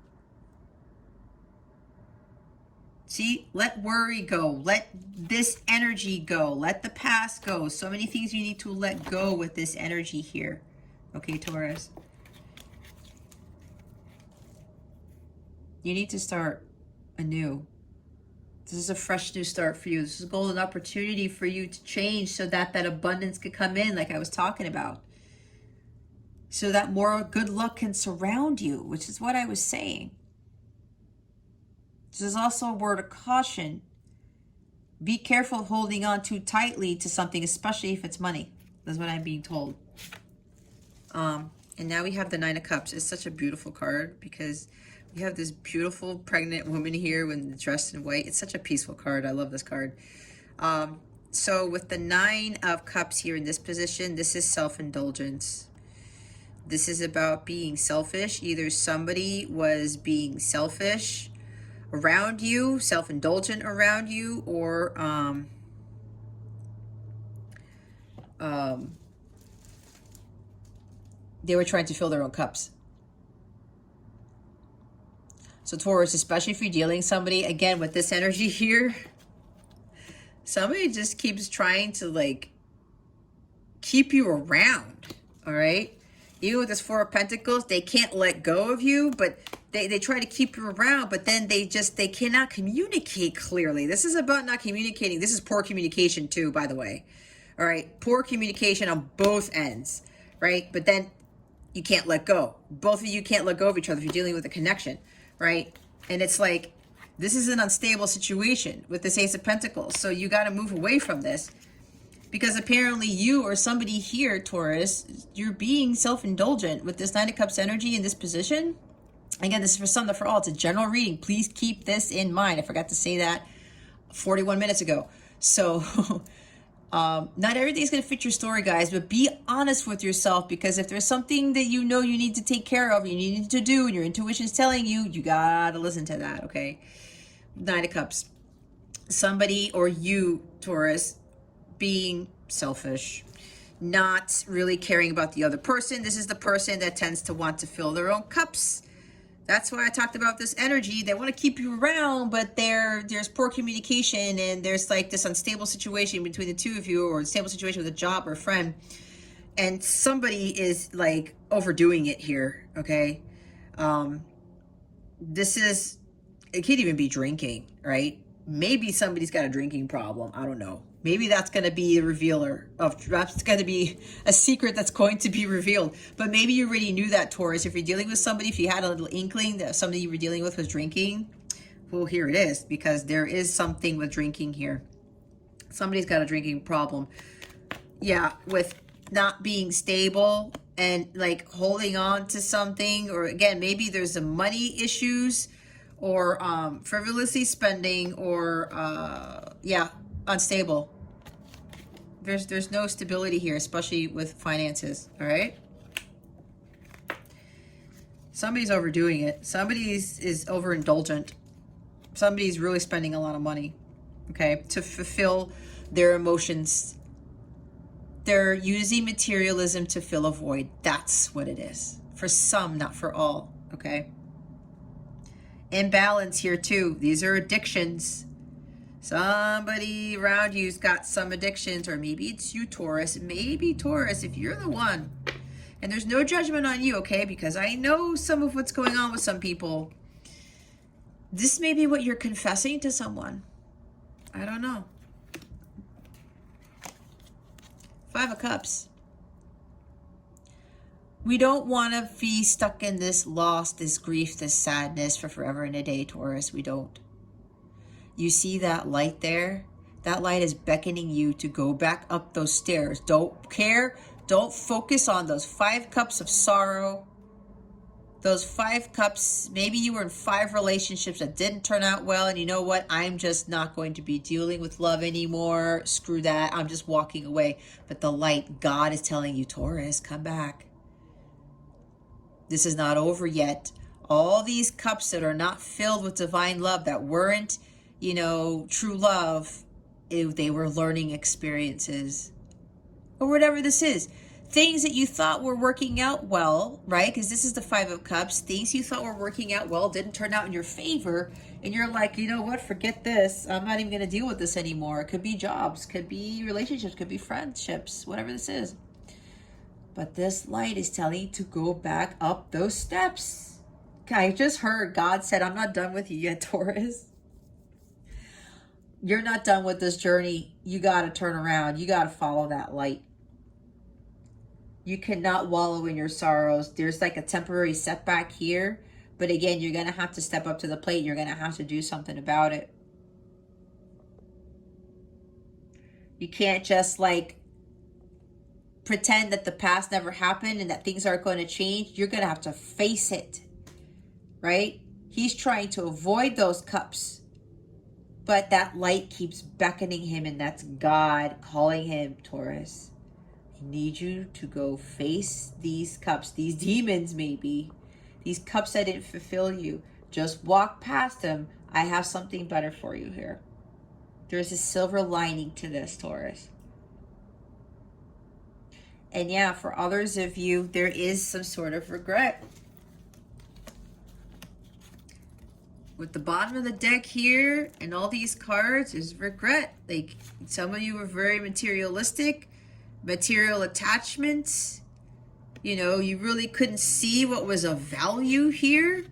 See, let worry go. Let this energy go. Let the past go. So many things you need to let go with this energy here. Okay, Taurus. You need to start anew. This is a fresh new start for you. This is a golden opportunity for you to change so that that abundance could come in, like I was talking about. So that more good luck can surround you, which is what I was saying. This is also a word of caution. Be careful of holding on too tightly to something, especially if it's money. That's what I'm being told. And now we have the 9 of Cups. It's such a beautiful card because we have this beautiful pregnant woman here when dressed in white. It's such a peaceful card. I love this card. So with the 9 of Cups here in this position, this is self-indulgence. This is about being selfish. Either somebody was being selfish around you, self-indulgent around you, or they were trying to fill their own cups. So Taurus, especially if you're dealing somebody, again, with this energy here, somebody just keeps trying to like keep you around, all right? Even with this Four of Pentacles, they can't let go of you, but they try to keep you around, but then they cannot communicate clearly. This is about not communicating. This is poor communication too, by the way. All right, poor communication on both ends, right? But then you can't let go. Both of you can't let go of each other if you're dealing with a connection, right? And it's like, this is an unstable situation with this Ace of Pentacles. So you got to move away from this. Because apparently you or somebody here, Taurus, you're being self-indulgent with this Nine of Cups energy in this position. Again, this is for some, not for all. It's a general reading. Please keep this in mind. I forgot to say that 41 minutes ago. So not everything's going to fit your story, guys, but be honest with yourself, because if there's something that you know you need to take care of, you need to do, and your intuition's telling you, you got to listen to that, okay? Nine of Cups. Somebody or you, Taurus, being selfish, not really caring about the other person. This is the person that tends to want to fill their own cups. That's why I talked about this energy. They want to keep you around, but there's poor communication, and there's like this unstable situation between the two of you, or a stable situation with a job or a friend, and somebody is like overdoing it here, okay? This is, it could even be drinking, right? Maybe somebody's got a drinking problem. I don't know. Maybe that's going to be a revealer of, that's going to be a secret that's going to be revealed. But maybe you already knew that, Taurus. If you're dealing with somebody, if you had a little inkling that somebody you were dealing with was drinking, well, here it is, because there is something with drinking here. Somebody's got a drinking problem. Yeah, with not being stable and like holding on to something, or again, maybe there's some money issues, or frivolously spending, or yeah, unstable. There's no stability here, especially with finances. All right, somebody's overdoing it. Somebody's is overindulgent. Somebody's really spending a lot of money, okay, to fulfill their emotions. They're using materialism to fill a void. That's what it is. For some, not for all, okay? Imbalance here too. These are addictions. Somebody around you's got some addictions, or maybe it's you, Taurus. Maybe Taurus, if you're the one. And there's no judgment on you, okay? Because I know some of what's going on with some people. This may be what you're confessing to someone. I don't know. Five of Cups. We don't want to be stuck in this loss, this grief, this sadness for forever and a day, Taurus. We don't. You see that light there? That light is beckoning you to go back up those stairs. Don't care. Don't focus on those 5 cups of sorrow. Those 5 cups, maybe you were in 5 relationships that didn't turn out well, and you know what? I'm just not going to be dealing with love anymore. Screw that. I'm just walking away. But the light, God is telling you, Taurus, come back. This is not over yet. All these cups that are not filled with divine love, that weren't, you know, true love, they were learning experiences, or whatever this is. Things that you thought were working out well, right? Because this is the 5 of Cups. Things you thought were working out well didn't turn out in your favor. And you're like, you know what? Forget this. I'm not even going to deal with this anymore. It could be jobs, could be relationships, could be friendships, whatever this is. But this light is telling you to go back up those steps. I just heard God said, I'm not done with you yet, Taurus. You're not done with this journey. You got to turn around. You got to follow that light. You cannot wallow in your sorrows. There's like a temporary setback here. But again, you're going to have to step up to the plate. You're going to have to do something about it. You can't just like pretend that the past never happened and that things aren't going to change. You're going to have to face it, right? He's trying to avoid those cups, but that light keeps beckoning him, and that's God calling him, Taurus. I need you to go face these cups, these demons maybe, these cups that didn't fulfill you. Just walk past them. I have something better for you here. There's a silver lining to this, Taurus. And yeah, for others of you, there is some sort of regret. With the bottom of the deck here and all these cards is regret. Like, some of you were very materialistic, material attachments, You know, you really couldn't see what was of value here.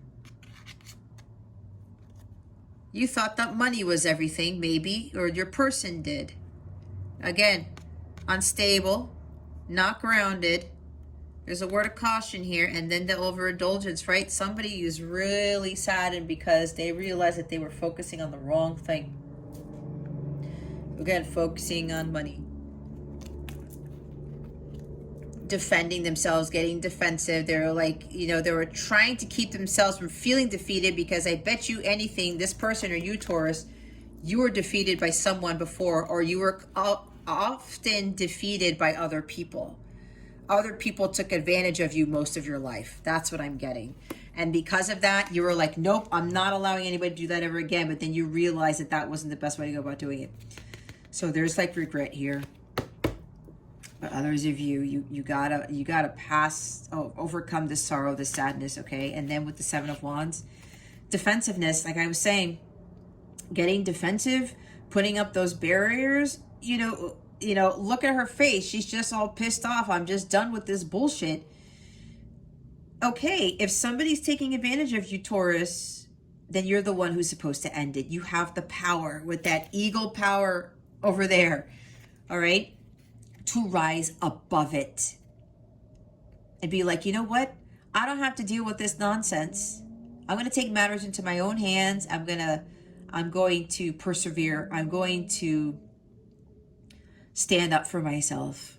You thought that money was everything, maybe, or your person did. Again, unstable, not grounded. There's a word of caution here, and then the overindulgence, right? Somebody is really saddened because they realized that they were focusing on the wrong thing. Again, focusing on money. Defending themselves, getting defensive. They were like, you know, they were trying to keep themselves from feeling defeated, because I bet you anything, this person or you, Taurus, you were defeated by someone before, or you were often defeated by other people. Other people took advantage of you most of your life. That's what I'm getting. And because of that, you were like, nope, I'm not allowing anybody to do that ever again. But then you realize that that wasn't the best way to go about doing it. So there's like regret here. But others of you, you gotta overcome this sorrow, this sadness, okay? And then with the Seven of Wands, defensiveness, like I was saying, getting defensive, putting up those barriers, you know, look at her face. She's just all pissed off. I'm just done with this bullshit. Okay, if somebody's taking advantage of you, Taurus, then you're the one who's supposed to end it. You have the power with that eagle power over there, all right? To rise above it and be like, you know what? I don't have to deal with this nonsense. I'm going to take matters into my own hands. I'm going to persevere. I'm going to stand up for myself.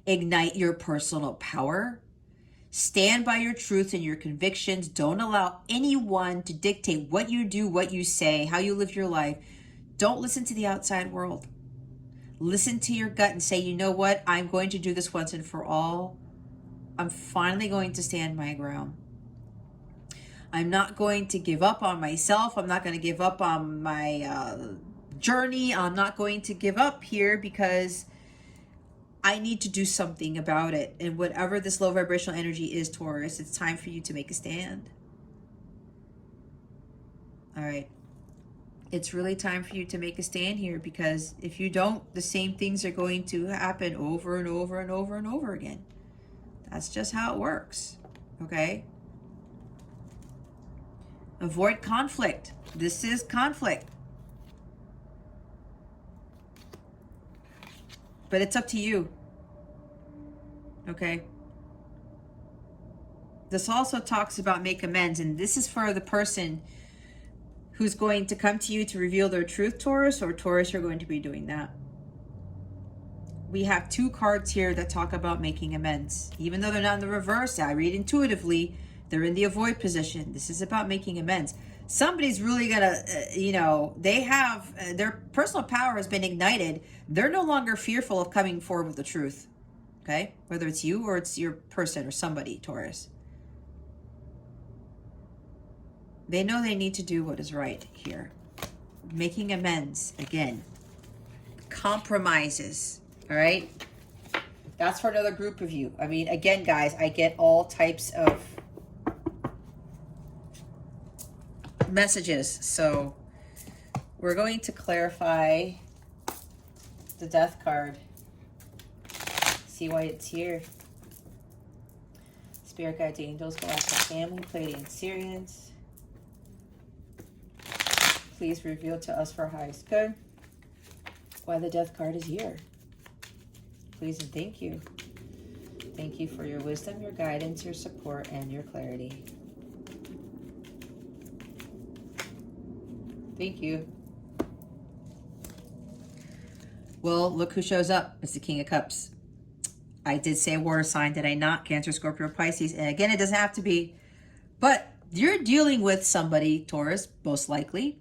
Ignite your personal power. Stand by your truth and your convictions. Don't allow anyone to dictate what you do, what you say, how you live your life. Don't listen to the outside world. Listen to your gut and say, you know what? I'm going to do this once and for all. I'm finally going to stand my ground. I'm not going to give up on myself. I'm not going to give up on my journey. I'm not going to give up here, because I need to do something about it. And whatever this low vibrational energy is, Taurus, it's time for you to make a stand. All right. It's really time for you to make a stand here, because if you don't, the same things are going to happen over and over and over and over again. That's just how it works, okay? Avoid conflict. This is conflict. But it's up to you, okay? This also talks about make amends, and this is for the person who's going to come to you to reveal their truth, Taurus, or Taurus, you're going to be doing that. We have two cards here that talk about making amends. Even though they're not in the reverse, I read intuitively, they're in the avoid position. This is about making amends. Somebody's really gonna, they have, their personal power has been ignited. They're no longer fearful of coming forward with the truth, okay? Whether it's you or it's your person or somebody, Taurus. They know they need to do what is right here. Making amends, again. Compromises, all right? That's for another group of you. I mean, again, guys, I get all types of messages. So we're going to clarify the Death card. See why it's here. Spirit guides, angels, galactic family, Pleiadian Syrians. Please reveal to us for our highest good why the Death card is here. Please and thank you. Thank you for your wisdom, your guidance, your support, and your clarity. Thank you. Well, look who shows up. It's the King of Cups. I did say water sign, did I not? Cancer, Scorpio, Pisces. And again, it doesn't have to be. But you're dealing with somebody, Taurus, most likely.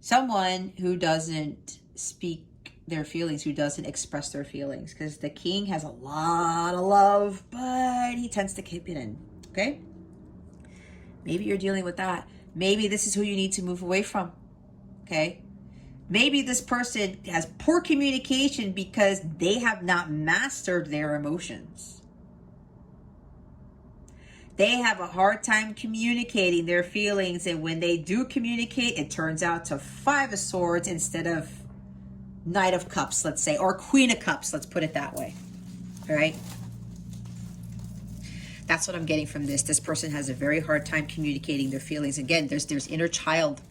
Someone who doesn't speak their feelings, who doesn't express their feelings. Because the King has a lot of love, but he tends to keep it in. Okay? Maybe you're dealing with that. Maybe this is who you need to move away from. Okay? Maybe this person has poor communication because they have not mastered their emotions. They have a hard time communicating their feelings, and when they do communicate, it turns out to 5 of Swords instead of Knight of Cups, let's say, or Queen of Cups, let's put it that way. All right? That's what I'm getting from this. This person has a very hard time communicating their feelings. Again, there's inner child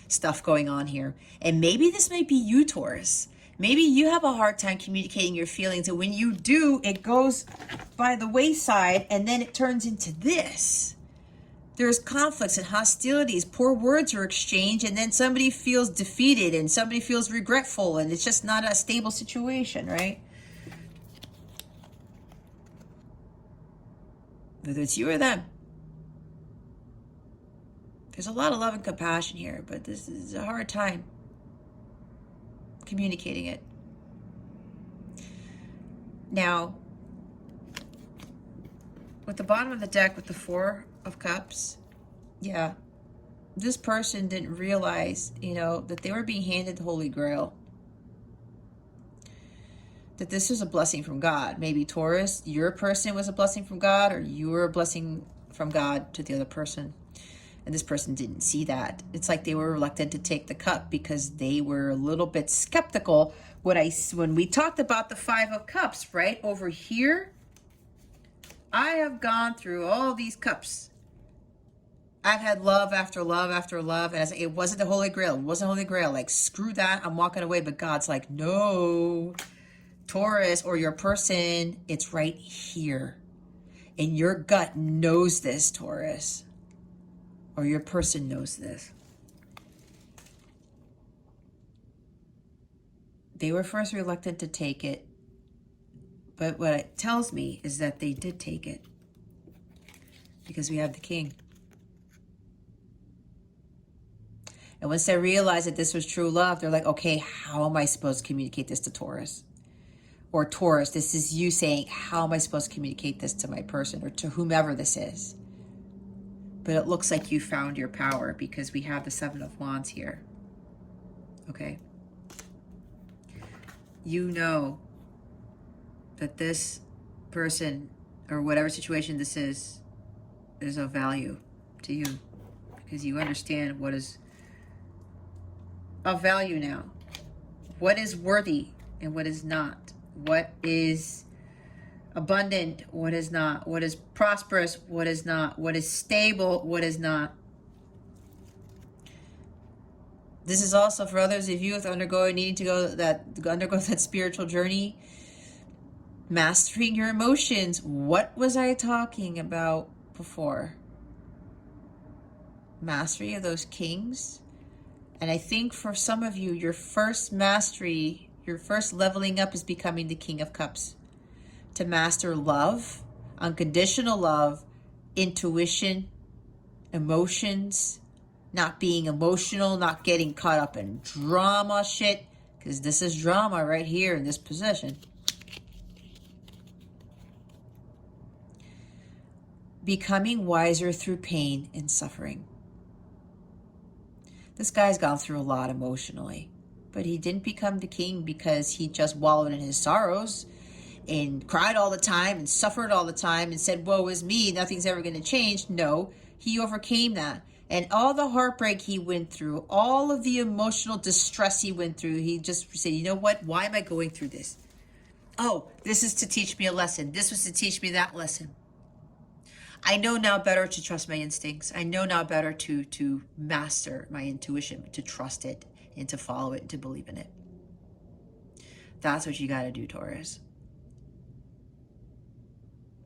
stuff going on here. And maybe this might be you, Taurus. Maybe you have a hard time communicating your feelings. And when you do, it goes by the wayside and then it turns into this. There's conflicts and hostilities. Poor words are exchanged, and then somebody feels defeated and somebody feels regretful, and it's just not a stable situation, right? Whether it's you or them. There's a lot of love and compassion here, but this is a hard time communicating it. Now, with the bottom of the deck with the Four of Cups, yeah, this person didn't realize, that they were being handed the Holy Grail. That this was a blessing from God. Maybe Taurus, your person was a blessing from God, or you were a blessing from God to the other person. And this person didn't see that. It's like they were reluctant to take the cup because they were a little bit skeptical. When we talked about the Five of Cups, right? Over here, I have gone through all these cups. I've had love after love after love. And it wasn't the Holy Grail. It wasn't Holy Grail. Like, screw that. I'm walking away. But God's like, no, Taurus or your person, it's right here. And your gut knows this, Taurus. Or your person knows this. They were first reluctant to take it. But what it tells me is that they did take it. Because we have the King. And once they realized that this was true love, they're like, okay, how am I supposed to communicate this to Taurus? Or Taurus, this is you saying, how am I supposed to communicate this to my person or to whomever this is? But it looks like you found your power because we have the Seven of Wands here. Okay? You know that this person or whatever situation this is of value to you because you understand what is of value now. What is worthy and what is not. What is abundant, what is not. What is prosperous, what is not. What is stable, what is not. This is also for others of you with needing to undergo that spiritual journey. Mastering your emotions. What was I talking about before? Mastery of those kings. And I think for some of you, your first mastery, your first leveling up is becoming the King of Cups. To master love, unconditional love, intuition, emotions, not being emotional, not getting caught up in drama shit, because this is drama right here in this position. Becoming wiser through pain and suffering. This guy's gone through a lot emotionally, but he didn't become the king because he just wallowed in his sorrows and cried all the time and suffered all the time and said, woe is me, nothing's ever going to change. No, he overcame that. And all the heartbreak he went through, all of the emotional distress he went through, he just said, you know what? Why am I going through this? Oh, this is to teach me a lesson. This was to teach me that lesson. I know now better to trust my instincts. I know now better to master my intuition, to trust it and to follow it and to believe in it. That's what you got to do, Taurus.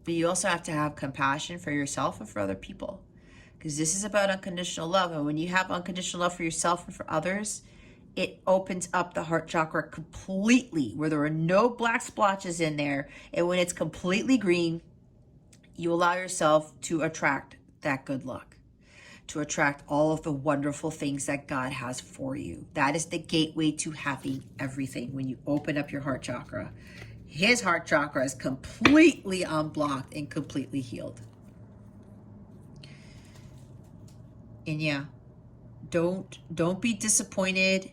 But you also have to have compassion for yourself and for other people, because this is about unconditional love. And when you have unconditional love for yourself and for others, it opens up the heart chakra completely, where there are no black splotches in there. And when it's completely green, you allow yourself to attract that good luck, to attract all of the wonderful things that God has for you. That is the gateway to having everything. When you open up your heart chakra, his heart chakra is completely unblocked and completely healed. And yeah, don't be disappointed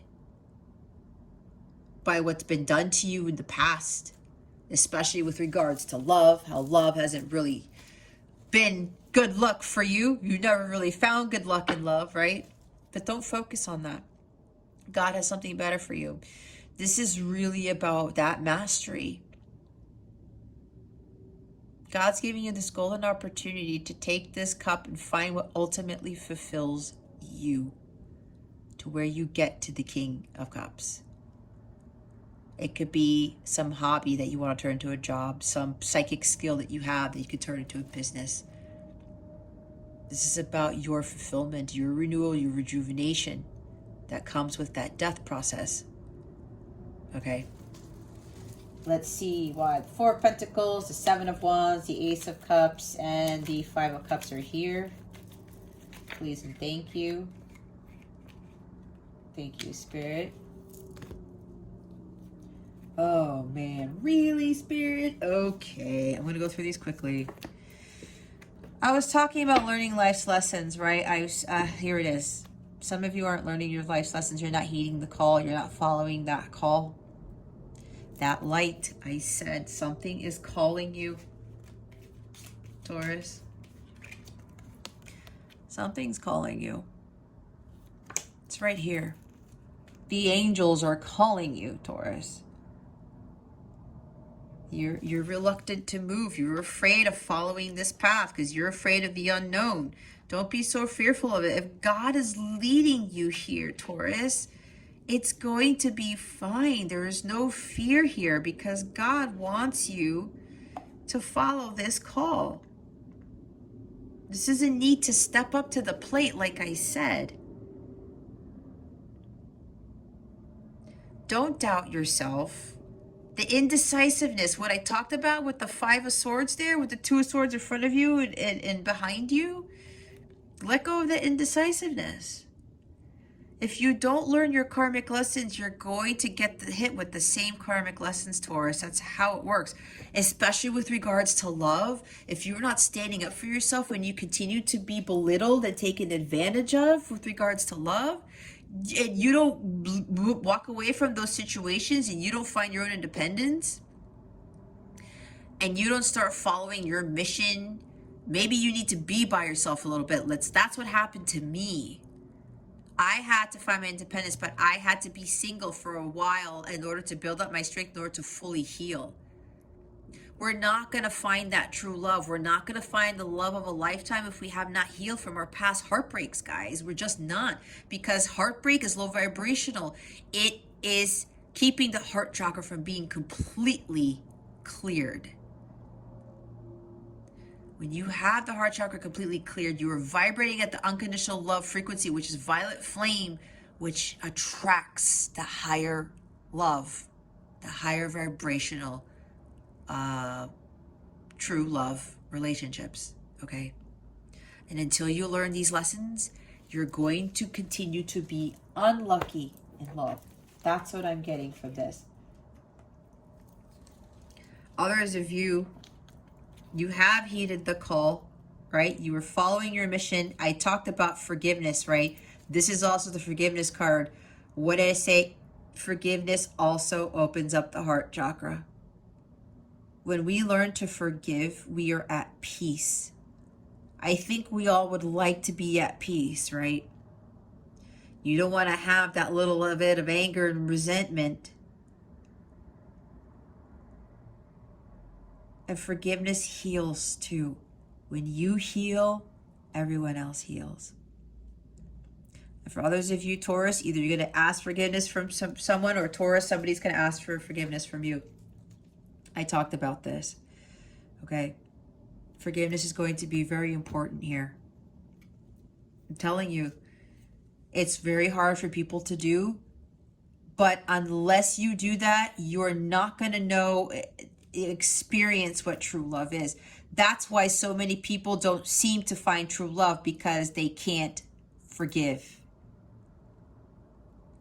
by what's been done to you in the past, especially with regards to love, how love hasn't really been good luck for you. You never really found good luck in love, right? But don't focus on that. God has something better for you. This is really about that mastery. God's giving you this golden opportunity to take this cup and find what ultimately fulfills you, to where you get to the King of Cups. It could be some hobby that you want to turn into a job, some psychic skill that you have that you could turn into a business. This is about your fulfillment, your renewal, your rejuvenation that comes with that death process. Okay. Let's see why the Four of Pentacles, the Seven of Wands, the Ace of Cups, and the Five of Cups are here. Please and thank you. Thank you, Spirit. Oh, man. Really, Spirit? Okay. I'm going to go through these quickly. I was talking about learning life's lessons, right? Here it is. Some of you aren't learning your life's lessons. You're not heeding the call. You're not following that call. That light, I said, something is calling you, Taurus. Something's calling you. It's right here. The angels are calling you, Taurus. You're reluctant to move. You're afraid of following this path because you're afraid of the unknown. Don't be so fearful of it. If God is leading you here, Taurus, it's going to be fine. There is no fear here because God wants you to follow this call. This is a need to step up to the plate, like I said. Don't doubt yourself. The indecisiveness, what I talked about with the Five of Swords there, with the Two of Swords in front of you and behind you, let go of the indecisiveness. If you don't learn your karmic lessons, you're going to get hit with the same karmic lessons, Taurus. That's how it works, especially with regards to love. If you're not standing up for yourself when you continue to be belittled and taken advantage of with regards to love, and you don't walk away from those situations and you don't find your own independence and you don't start following your mission, maybe you need to be by yourself a little bit. That's what happened to me. I had to find my independence, but I had to be single for a while in order to build up my strength, in order to fully heal. We're not going to find that true love. We're not going to find the love of a lifetime if we have not healed from our past heartbreaks, guys. We're just not. Because heartbreak is low vibrational. It is keeping the heart chakra from being completely cleared. When you have the heart chakra completely cleared, you are vibrating at the unconditional love frequency, which is violet flame, which attracts the higher love, the higher vibrational true love relationships, okay? And until you learn these lessons, you're going to continue to be unlucky in love. That's what I'm getting from this. Others of you, you have heeded the call, right? You were following your mission. I talked about forgiveness, right? This is also the forgiveness card. What did I say? Forgiveness also opens up the heart chakra. When we learn to forgive, we are at peace. I think we all would like to be at peace, right? You don't want to have that little bit of anger and resentment. And forgiveness heals too. When you heal, everyone else heals. And for others of you, Taurus, either you're going to ask forgiveness from someone, or Taurus, somebody's going to ask for forgiveness from you. I talked about this, okay? Forgiveness is going to be very important here. I'm telling you, it's very hard for people to do, but unless you do that, you're not going to experience what true love is. That's why so many people don't seem to find true love, because they can't forgive.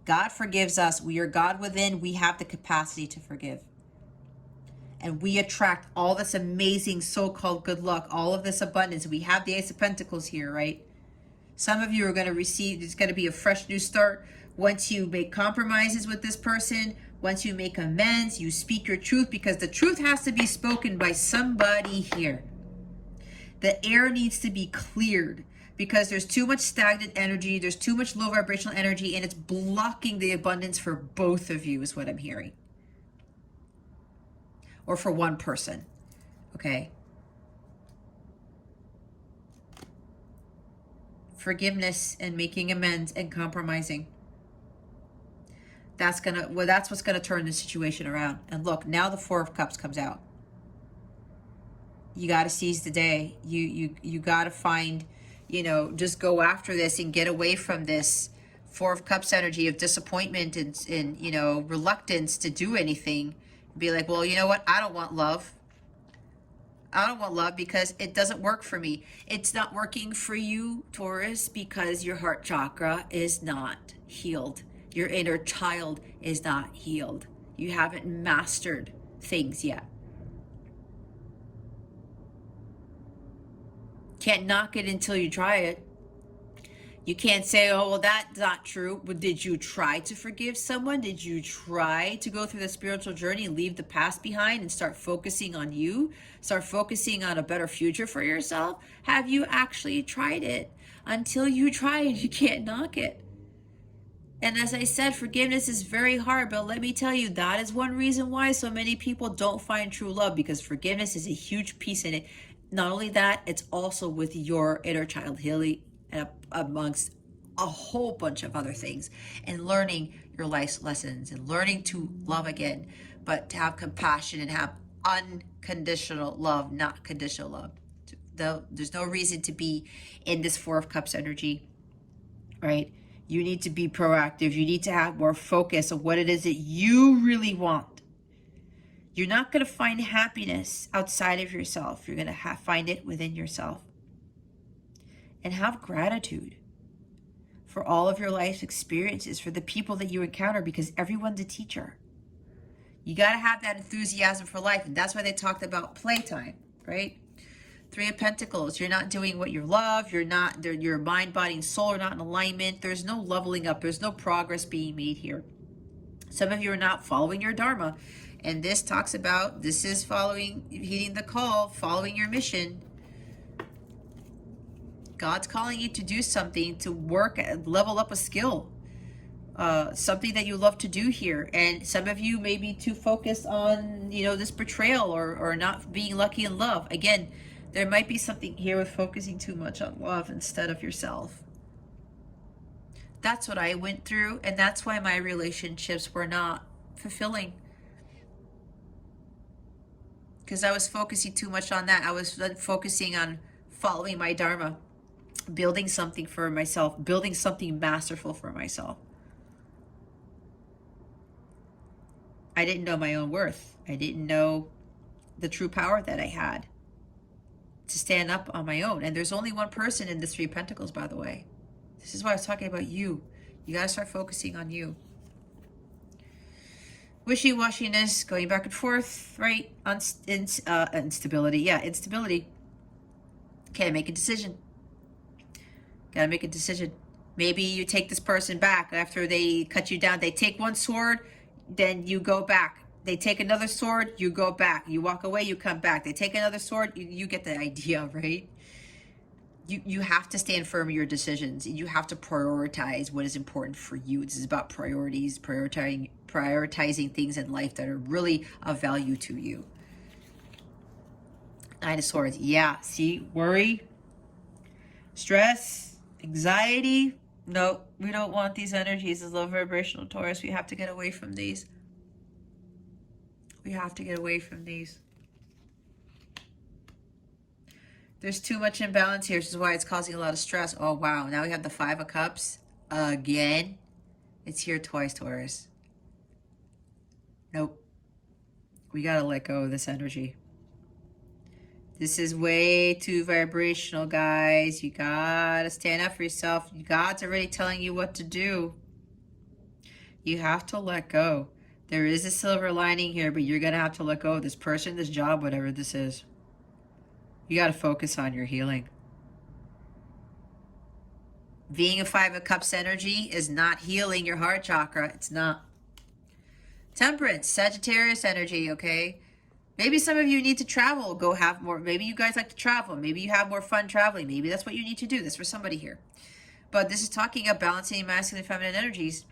God forgives us. We are God within. We have the capacity to forgive. And we attract all this amazing so-called good luck, all of this abundance. We have the Ace of Pentacles here, right? Some of you are going to receive, it's going to be a fresh new start. Once you make compromises with this person, once you make amends, you speak your truth, because the truth has to be spoken by somebody here. The air needs to be cleared, because there's too much stagnant energy. There's too much low vibrational energy, and it's blocking the abundance for both of you, is what I'm hearing. Or for one person, okay? forgiveness and making amends and compromising. That's what's gonna turn the situation around. And look, now the Four of Cups comes out. You got to seize the day. You got to find, just go after this and get away from this Four of Cups energy of disappointment and reluctance to do anything. Be like, well, you know what? I don't want love. I don't want love because it doesn't work for me. It's not working for you, Taurus, because your heart chakra is not healed. Your inner child is not healed. You haven't mastered things yet. Can't knock it until you try it. You can't say, oh, well, that's not true. But did you try to forgive someone? Did you try to go through the spiritual journey and leave the past behind and start focusing on you? Start focusing on a better future for yourself? Have you actually tried it? Until you try it, you can't knock it. And as I said, forgiveness is very hard, but let me tell you, that is one reason why so many people don't find true love, because forgiveness is a huge piece in it. Not only that, it's also with your inner child healing and amongst a whole bunch of other things, and learning your life's lessons and learning to love again, but to have compassion and have unconditional love, not conditional love. There's no reason to be in this Four of Cups energy, right? You need to be proactive. You need to have more focus on what it is that you really want. You're not going to find happiness outside of yourself. You're going to find it within yourself. And have gratitude for all of your life's experiences, for the people that you encounter, because everyone's a teacher. You got to have that enthusiasm for life. And that's why they talked about playtime, right? Three of Pentacles. You're not doing what you love. Your mind, body, and soul are not in alignment. There's no leveling up. There's no progress being made here. Some of you are not following your Dharma. And this talks about, this is heeding the call, following your mission. God's calling you to do something, to work, level up a skill. Something that you love to do here. And some of you may be too focused on, this betrayal or not being lucky in love. Again, there might be something here with focusing too much on love instead of yourself. That's what I went through, and that's why my relationships were not fulfilling. Because I was focusing too much on that. I was focusing on following my Dharma, building something for myself, building something masterful for myself. I didn't know my own worth. I didn't know the true power that I had to stand up on my own. And there's only one person in the Three of Pentacles, by the way. This is why I was talking about you. You got to start focusing on you. Wishy-washiness, going back and forth, right? Instability. Yeah, instability. Okay, make a decision. Gotta make a decision. Maybe you take this person back after they cut you down. They take one sword, then you go back. They take another sword, you go back. You walk away, you come back. They take another sword, you get the idea, right? You have to stand firm in your decisions. You have to prioritize what is important for you. This is about priorities, prioritizing things in life that are really of value to you. Nine of Swords. Yeah, see, worry, stress, anxiety. No, we don't want these energies as low vibrational Taurus. We have to get away from these. We have to get away from these. There's too much imbalance here, which is why it's causing a lot of stress. Oh, wow. Now we have the Five of Cups again. It's here twice, Taurus. Nope. We got to let go of this energy. This is way too vibrational, guys. You got to stand up for yourself. God's already telling you what to do. You have to let go. There is a silver lining here, but you're going to have to let go of this person, this job, whatever this is. You got to focus on your healing. Being a Five of Cups energy is not healing your heart chakra. It's not. Temperance, Sagittarius energy, okay? Maybe some of you need to travel, go have more. Maybe you guys like to travel. Maybe you have more fun traveling. Maybe that's what you need to do. That's for somebody here. But this is talking about balancing masculine and feminine energies.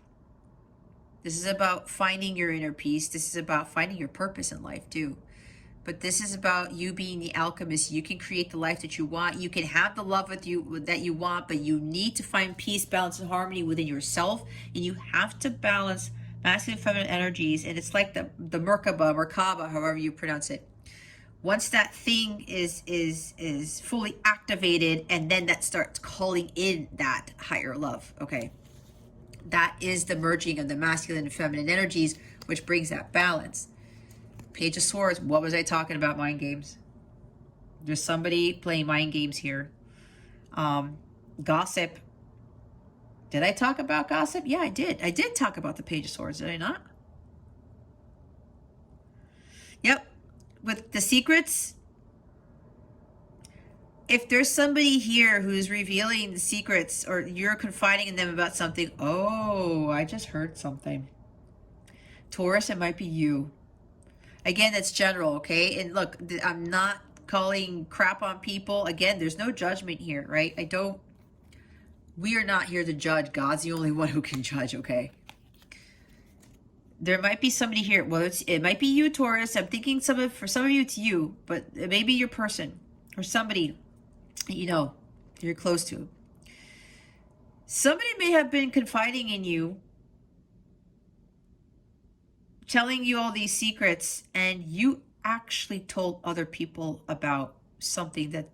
This is about finding your inner peace. This is about finding your purpose in life too. but this is about you being the alchemist. You can create the life that you want. You can have the love with you that you want, but you need to find peace, balance, and harmony within yourself. And you have to balance masculine and feminine energies. And it's like the Merkaba, however you pronounce it. Once that thing is fully activated, and then that starts calling in that higher love, okay? That is the merging of the masculine and feminine energies, which brings that balance. Page of Swords, what was I talking about? Mind games. There's somebody playing mind games here. Gossip. Did I talk about gossip? Yeah, I did. I did talk about the Page of Swords, did I not? Yep. With the secrets, if there's somebody here who's revealing the secrets, or you're confiding in them about something, oh, I just heard something. Taurus, it might be you. Again, that's general, okay? And look, I'm not calling crap on people. Again, there's no judgment here, right? We are not here to judge. God's the only one who can judge, okay? There might be somebody here. Well, it might be you, Taurus. I'm thinking for some of you, it's you, but it may be your person or somebody, you know, you're close to. Somebody may have been confiding in you, telling you all these secrets, and you actually told other people about something that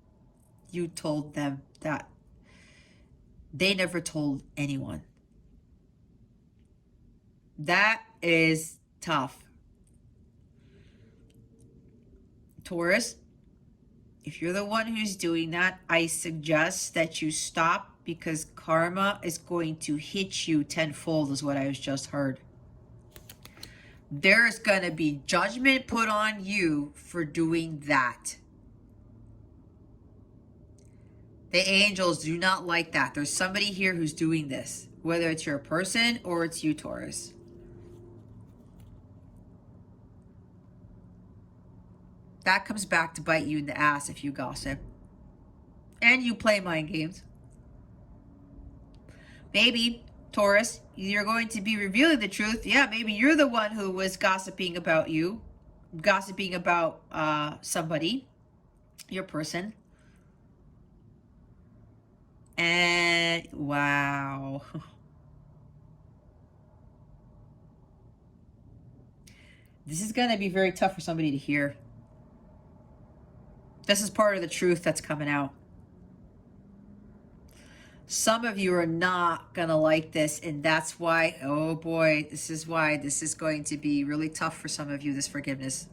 you told them that they never told anyone. That is tough. Taurus, if you're the one who's doing that, I suggest that you stop, because karma is going to hit you tenfold, is what I just heard. There's going to be judgment put on you for doing that. The angels do not like that. There's somebody here who's doing this, whether it's your person or it's you, Taurus. That comes back to bite you in the ass if you gossip. And you play mind games. Maybe, Taurus, you're going to be revealing the truth. Yeah, maybe you're the one who was gossiping about you. Gossiping about somebody. Your person. And wow. This is going to be very tough for somebody to hear. This is part of the truth that's coming out. Some of you are not going to like this, and that's why, oh boy, this is why this is going to be really tough for some of you, this forgiveness.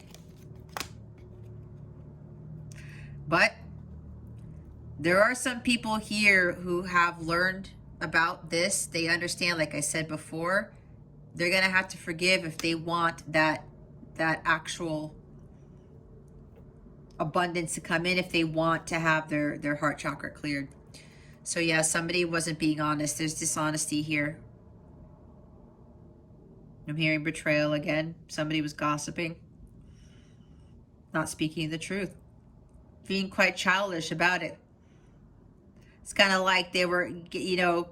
But there are some people here who have learned about this. They understand, like I said before, they're going to have to forgive if they want that actual abundance to come in, if they want to have their heart chakra cleared. So yeah, somebody wasn't being honest. There's dishonesty here. I'm hearing betrayal again. Somebody was gossiping. Not speaking the truth. Being quite childish about it. It's kind of like they were, you know,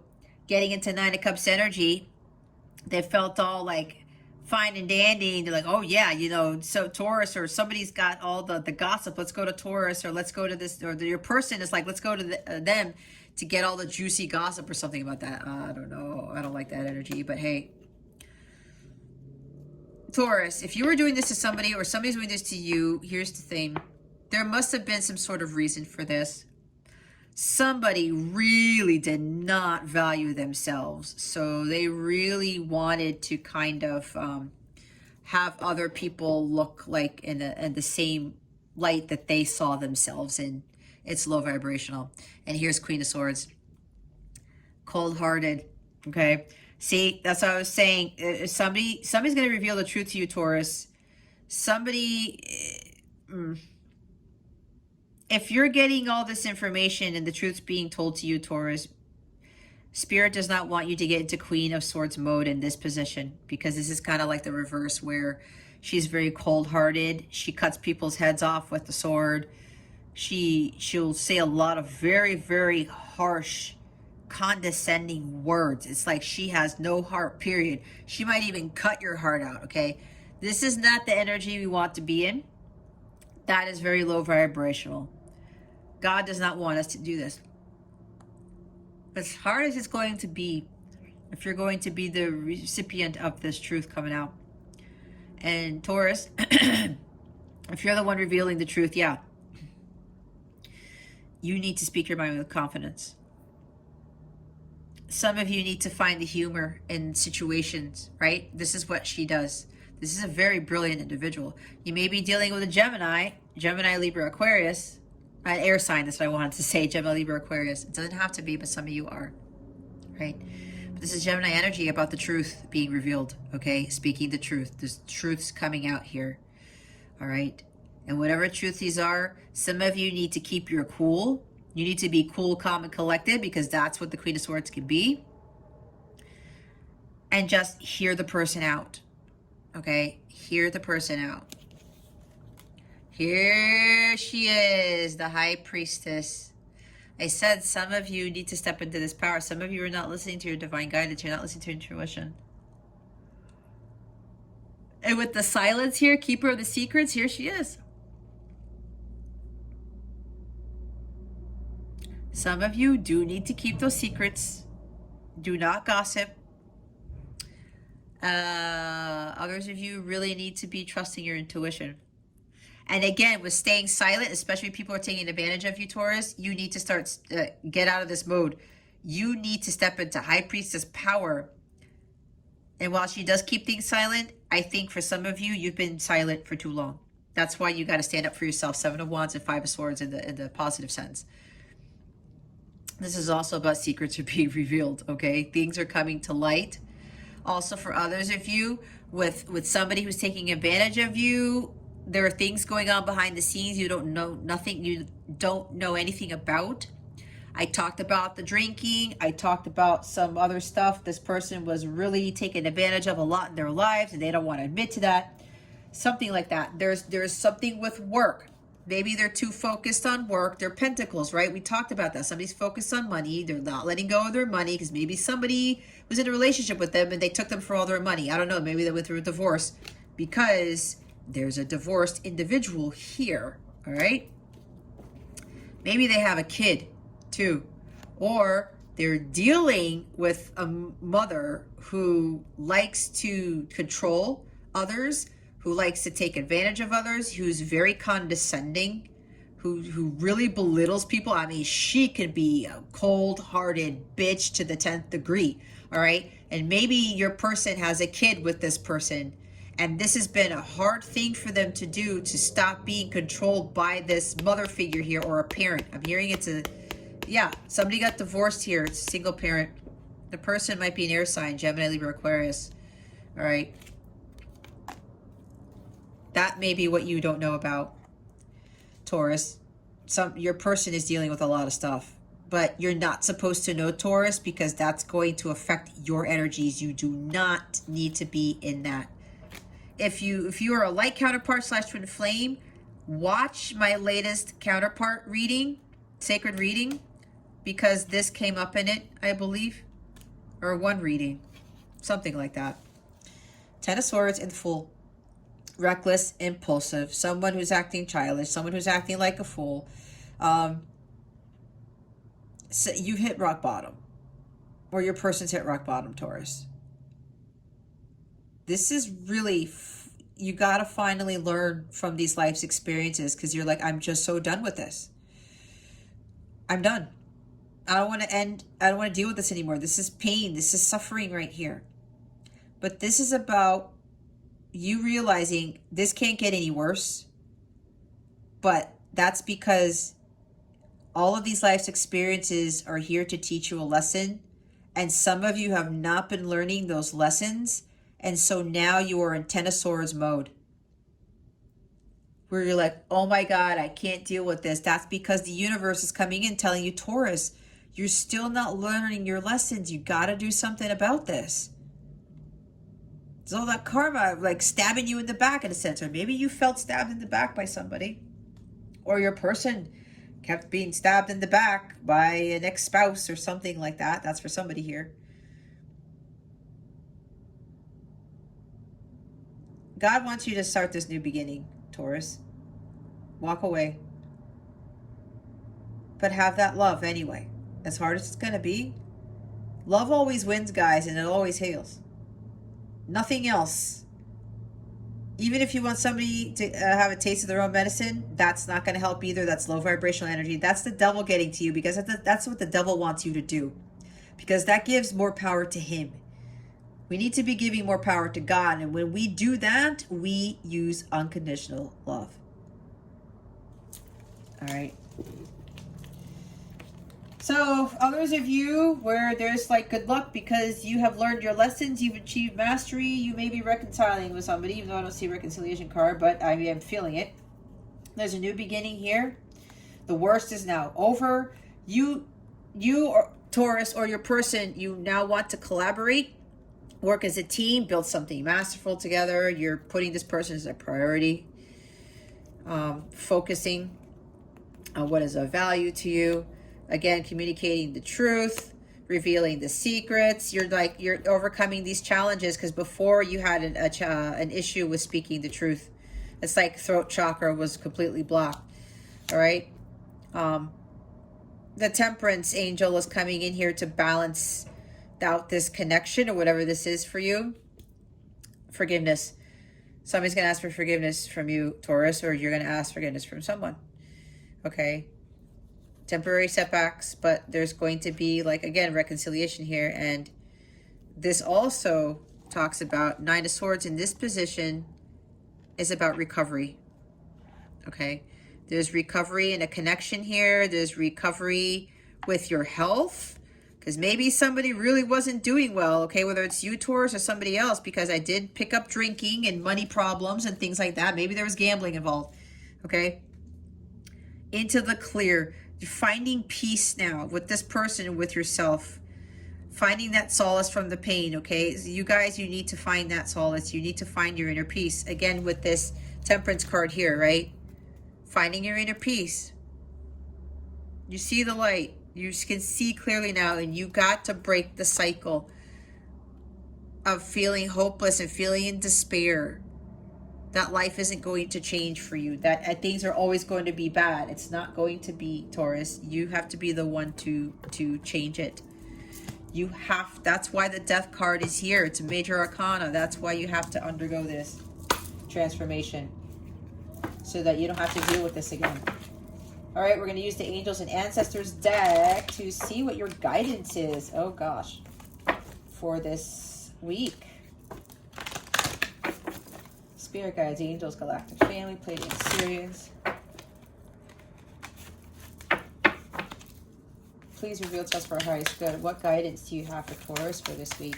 getting into Nine of Cups energy. They felt all like fine and dandy. And they're like, oh yeah, you know, so Taurus, or somebody's got all the gossip. Let's go to Taurus, or let's go to this, or your person is like, let's go to them to get all the juicy gossip or something about that. I don't know. I don't like that energy, but hey. Taurus, if you were doing this to somebody, or somebody's doing this to you, here's the thing. There must have been some sort of reason for this. Somebody really did not value themselves. So they really wanted to kind of have other people look like in the same light that they saw themselves in. It's low vibrational. And here's Queen of Swords. Cold-hearted. Okay. See, that's what I was saying. Somebody's going to reveal the truth to you, Taurus. Somebody... If you're getting all this information and the truth's being told to you, Taurus, Spirit does not want you to get into Queen of Swords mode in this position, because this is kind of like the reverse, where she's very cold-hearted. She cuts people's heads off with the sword. She'll say a lot of very, very harsh, condescending words. It's like she has no heart, period. She might even cut your heart out, okay? This is not the energy we want to be in. That is very low vibrational. God does not want us to do this. As hard as it's going to be, if you're going to be the recipient of this truth coming out. And Taurus, if you're the one revealing the truth, yeah, you need to speak your mind with confidence. Some of you need to find the humor in situations, right? This is what she does. This is a very brilliant individual. You may be dealing with a Gemini, Libra, Aquarius, an air sign. That's what I wanted to say, Gemini, Libra, Aquarius. It doesn't have to be, but some of you are, right? But this is Gemini energy about the truth being revealed, okay? Speaking the truth. There's truths coming out here, all right? And whatever truth these are, some of you need to keep your cool. You need to be cool, calm, and collected, because that's what the Queen of Swords can be. And just hear the person out, okay? Hear the person out. Here she is, the High Priestess. I said some of you need to step into this power. Some of you are not listening to your divine guidance. You're not listening to intuition. And with the silence here, keeper of the secrets, here she is. Some of you do need to keep those secrets. Do not gossip. Others of you really need to be trusting your intuition. And again, with staying silent, especially if people are taking advantage of you, Taurus, you need to start, get out of this mode. You need to step into High Priestess power. And while she does keep things silent, I think for some of you, you've been silent for too long. That's why you got to stand up for yourself. 7 of Wands and 5 of Swords in the positive sense. This is also about secrets are being revealed, okay? Things are coming to light. Also for others of you, with somebody who's taking advantage of you, there are things going on behind the scenes you don't know nothing, you don't know anything about. I talked about the drinking. I talked about some other stuff. This person was really taken advantage of a lot in their lives, and they don't want to admit to that. Something like that. There's something with work. Maybe they're too focused on work. They're pentacles, right? We talked about that. Somebody's focused on money. They're not letting go of their money because maybe somebody was in a relationship with them and they took them for all their money. I don't know. Maybe they went through a divorce because there's a divorced individual here, all right? Maybe they have a kid too, or they're dealing with a mother who likes to control others, who likes to take advantage of others, who's very condescending, who really belittles people. I mean, she could be a cold-hearted bitch to the 10th degree, all right? And maybe your person has a kid with this person, and this has been a hard thing for them to do, to stop being controlled by this mother figure here, or a parent. I'm hearing it's a, yeah, somebody got divorced here. It's a single parent. The person might be an air sign, Gemini, Libra, Aquarius, all right? That may be what you don't know about, Taurus. Your person is dealing with a lot of stuff, but you're not supposed to know, Taurus, because that's going to affect your energies. You do not need to be in that. If you are a light counterpart / twin flame, watch my latest counterpart reading, sacred reading, because this came up in it, I believe, or one reading, something like that. 10 of Swords in full. Reckless, impulsive, someone who's acting childish, someone who's acting like a fool. So you've hit rock bottom, or your person's hit rock bottom, Taurus. This is really, you got to finally learn from these life's experiences, because you're like, I'm just so done with this. I'm done. I don't want to end. I don't want to deal with this anymore. This is pain. This is suffering right here. But this is about you realizing this can't get any worse, but that's because all of these life's experiences are here to teach you a lesson, and some of you have not been learning those lessons, and so now you are in 10 of Swords mode, where you're like, oh my God, I can't deal with this. That's because the universe is coming in telling you, Taurus, you're still not learning your lessons. You got to do something about this. It's all that karma, like stabbing you in the back in a sense, or maybe you felt stabbed in the back by somebody, or your person kept being stabbed in the back by an ex-spouse or something like that. That's for somebody here. God wants you to start this new beginning, Taurus. Walk away. But have that love anyway. As hard as it's going to be, love always wins, guys, and it always heals. Nothing else. Even if you want somebody to have a taste of their own medicine, that's not going to help either. That's low vibrational energy. That's the devil getting to you, because that's what the devil wants you to do, because that gives more power to him. We need to be giving more power to God. And when we do that, we use unconditional love. All right. So others of you where there's like good luck because you have learned your lessons, you've achieved mastery, you may be reconciling with somebody, even though I don't see a reconciliation card, but I am feeling it. There's a new beginning here. The worst is now over. You or Taurus or your person, you now want to collaborate, work as a team, build something masterful together. You're putting this person as a priority, focusing on what is of value to you. Again, communicating the truth, revealing the secrets. You're overcoming these challenges, because before you had an issue with speaking the truth. It's like throat chakra was completely blocked. All right. The temperance angel is coming in here to balance out this connection, or whatever this is for you. Forgiveness. Somebody's going to ask for forgiveness from you, Taurus, or you're going to ask forgiveness from someone. Okay. Temporary setbacks, but there's going to be, like, again, reconciliation here. And this also talks about Nine of Swords in this position is about recovery. Okay. There's recovery and a connection here. There's recovery with your health, because maybe somebody really wasn't doing well. Okay. Whether it's you, Taurus, or somebody else, because I did pick up drinking and money problems and things like that. Maybe there was gambling involved. Okay. Into the clear. You're finding peace now with this person and with yourself. Finding that solace from the pain, okay? So you guys, you need to find that solace. You need to find your inner peace. Again, with this temperance card here, right? Finding your inner peace. You see the light. You can see clearly now, and you got to break the cycle of feeling hopeless and feeling in despair. That life isn't going to change for you, that things are always going to be bad. It's not going to be, Taurus. You have to be the one to change it. You have, that's why the death card is here. It's a major arcana. That's why you have to undergo this transformation, so that you don't have to deal with this again. All right, we're going to use the Angels and Ancestors deck to see what your guidance is. Oh gosh, for this week. Spirit guides, angels, galactic family, Pleiadian Sirians. Please reveal to us for our highest good. What guidance do you have for Taurus for this week?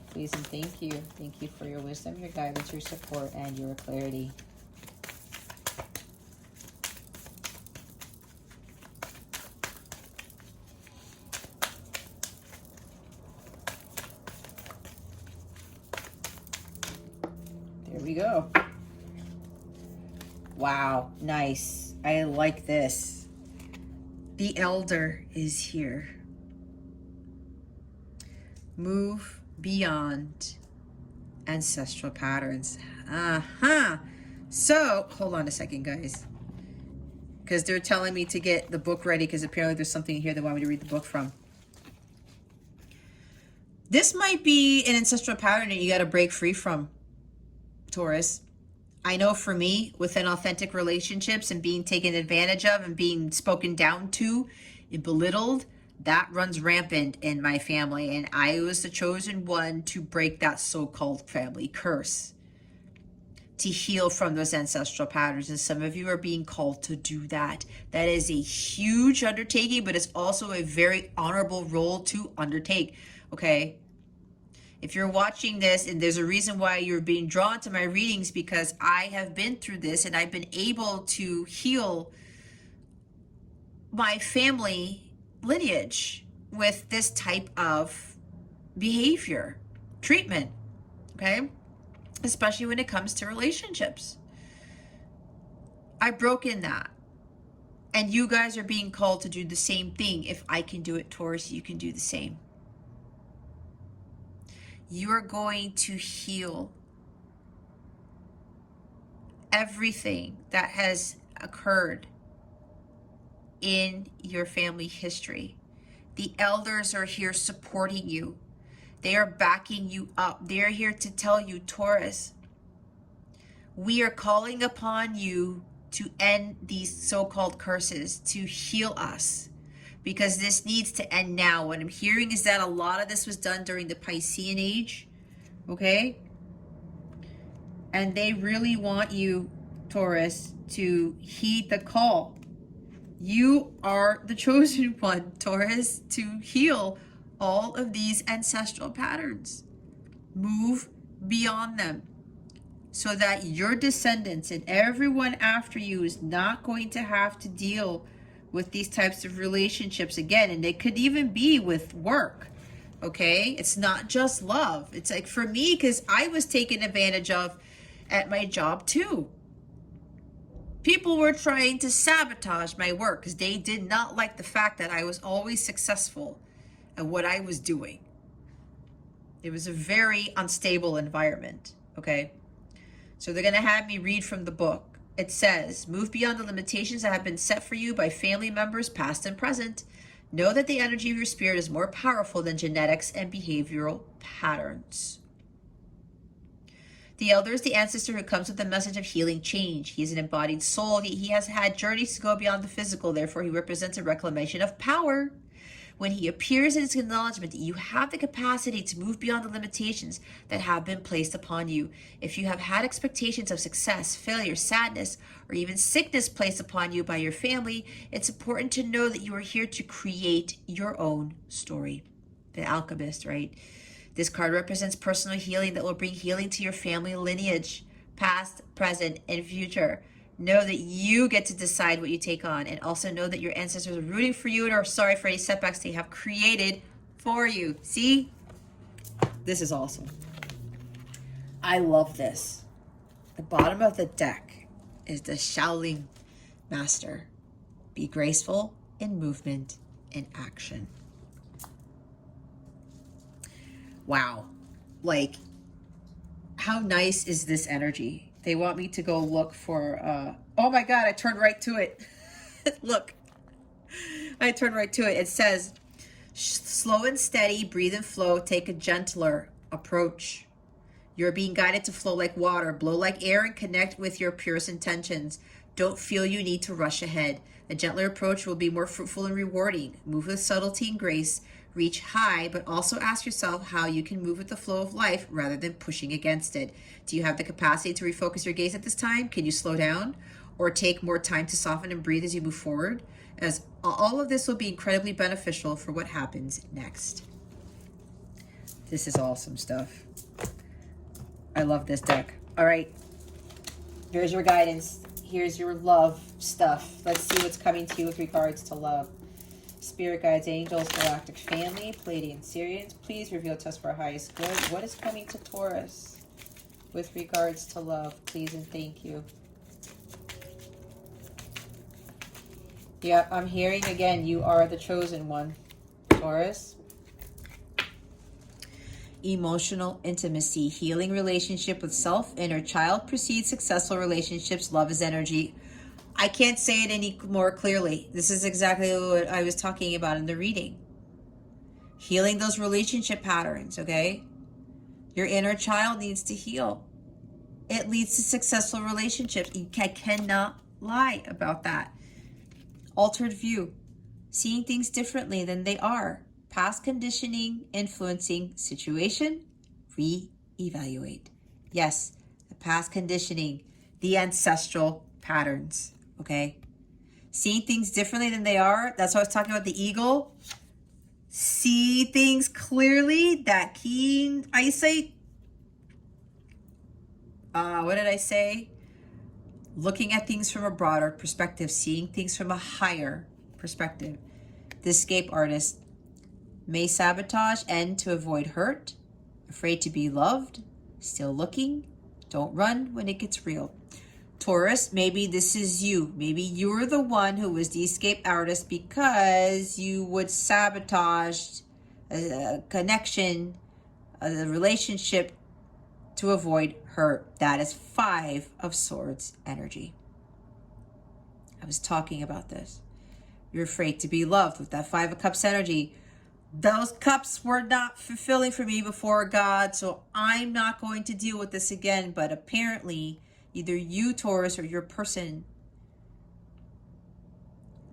Please and thank you. Thank you for your wisdom, your guidance, your support, and your clarity. There we go. Wow, nice. I like this. The Elder is here. Move beyond ancestral patterns. So, hold on a second, guys. Because they're telling me to get the book ready, because apparently there's something here they want me to read the book from. This might be an ancestral pattern that you got to break free from, Taurus. I know for me, within authentic relationships and being taken advantage of and being spoken down to and belittled, that runs rampant in my family. And I was the chosen one to break that so-called family curse, to heal from those ancestral patterns. And some of you are being called to do that. That is a huge undertaking, but it's also a very honorable role to undertake. Okay? If you're watching this, and there's a reason why you're being drawn to my readings, because I have been through this and I've been able to heal my family lineage with this type of behavior, treatment, okay? Especially when it comes to relationships. I've broken that. And you guys are being called to do the same thing. If I can do it, Taurus, you can do the same. You are going to heal everything that has occurred in your family history. The elders are here supporting you. They are backing you up. They are here to tell you, Taurus, we are calling upon you to end these so-called curses, to heal us, because this needs to end now. What I'm hearing is that a lot of this was done during the Piscean age, okay? And they really want you, Taurus, to heed the call. You are the chosen one, Taurus, to heal all of these ancestral patterns. Move beyond them so that your descendants and everyone after you is not going to have to deal with these types of relationships again. And it could even be with work, okay? It's not just love. It's like for me, because I was taken advantage of at my job too. People were trying to sabotage my work because they did not like the fact that I was always successful at what I was doing. It was a very unstable environment, okay? So they're going to have me read from the book. It says, move beyond the limitations that have been set for you by family members, past and present. Know that the energy of your spirit is more powerful than genetics and behavioral patterns. The elder is the ancestor who comes with the message of healing change. He is an embodied soul. He has had journeys to go beyond the physical. Therefore, he represents a reclamation of power. When he appears, it is an acknowledgement that you have the capacity to move beyond the limitations that have been placed upon you. If you have had expectations of success, failure, sadness, or even sickness placed upon you by your family, it's important to know that you are here to create your own story. The alchemist, right? This card represents personal healing that will bring healing to your family lineage, past, present, and future. Know that you get to decide what you take on, and also know that your ancestors are rooting for you and are sorry for any setbacks they have created for you. See? This is awesome. I love this. The bottom of the deck is the Shaolin Master. Be graceful in movement and action. Wow. Like, how nice is this energy? They want me to go look for, oh my God, I turned right to it. Look, I turned right to it. It says, slow and steady, breathe and flow, take a gentler approach. You're being guided to flow like water, blow like air, and connect with your purest intentions. Don't feel you need to rush ahead. A gentler approach will be more fruitful and rewarding. Move with subtlety and grace. Reach high, but also ask yourself how you can move with the flow of life rather than pushing against it. Do you have the capacity to refocus your gaze at this time? Can you slow down or take more time to soften and breathe as you move forward? As all of this will be incredibly beneficial for what happens next. This is awesome stuff. I love this deck. All right, here's your guidance. Here's your love stuff. Let's see what's coming to you with regards to love. Spirit guides, angels, galactic family, Pleiadian Syrians, please reveal to us for our highest good. What is coming to Taurus with regards to love, please and thank you. Yeah, I'm hearing again, you are the chosen one, Taurus. Emotional intimacy, healing relationship with self, inner child precedes successful relationships. Love is energy. I can't say it any more clearly. This is exactly what I was talking about in the reading. Healing those relationship patterns, okay? Your inner child needs to heal. It leads to successful relationships. I cannot lie about that. Altered view, seeing things differently than they are. Past conditioning influencing situation, reevaluate. Yes, the past conditioning, the ancestral patterns, okay? Seeing things differently than they are. That's what I was talking about, the eagle. See things clearly, that keen eyesight. What did I say? Looking at things from a broader perspective, seeing things from a higher perspective. The escape artist may sabotage, end to avoid hurt, afraid to be loved, still looking, don't run when it gets real. Taurus, maybe this is you. Maybe you're the one who was the escape artist because you would sabotage a connection, a relationship to avoid hurt. That is 5 of Swords energy. I was talking about this. You're afraid to be loved with that 5 of Cups energy. Those cups were not fulfilling for me before God, so I'm not going to deal with this again. But apparently, either you, Taurus, or your person,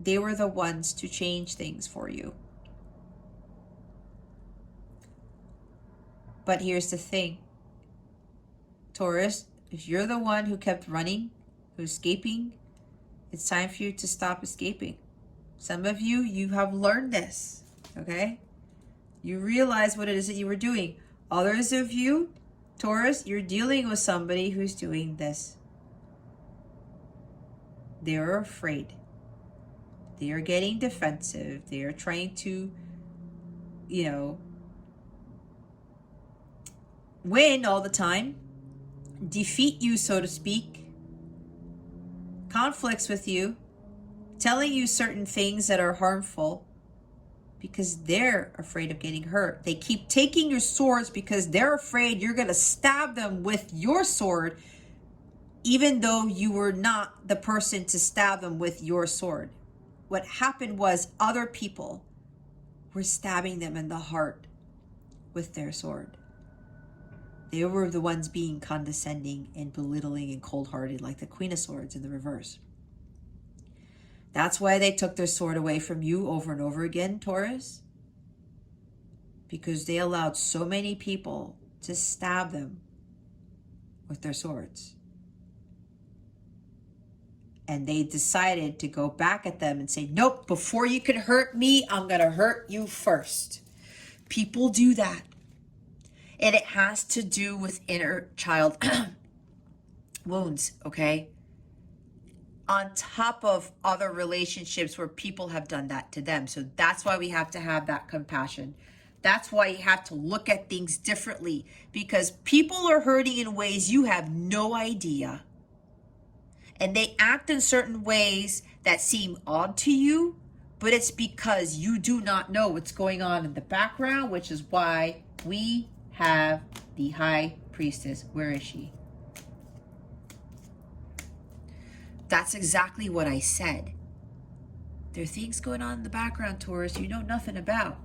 they were the ones to change things for you. But here's the thing, Taurus, if you're the one who kept running, who's escaping, it's time for you to stop escaping. Some of you, you have learned this, okay? You realize what it is that you were doing. Others of you, Taurus, you're dealing with somebody who's doing this. They're afraid. They are getting defensive. They are trying to, win all the time, defeat you, so to speak, conflicts with you, telling you certain things that are harmful because they're afraid of getting hurt. They keep taking your swords because they're afraid you're going to stab them with your sword, even though you were not the person to stab them with your sword. What happened was other people were stabbing them in the heart with their sword. They were the ones being condescending and belittling and cold-hearted, like the Queen of Swords in the reverse. That's why they took their sword away from you over and over again, Taurus. Because they allowed so many people to stab them with their swords. And they decided to go back at them and say, nope, before you can hurt me, I'm going to hurt you first. People do that. And it has to do with inner child wounds, okay? On top of other relationships where people have done that to them. So that's why we have to have that compassion. That's why you have to look at things differently, because people are hurting in ways you have no idea. And they act in certain ways that seem odd to you, but it's because you do not know what's going on in the background, which is why we have the High Priestess. Where is she? That's exactly what I said. There are things going on in the background, Taurus, you know nothing about.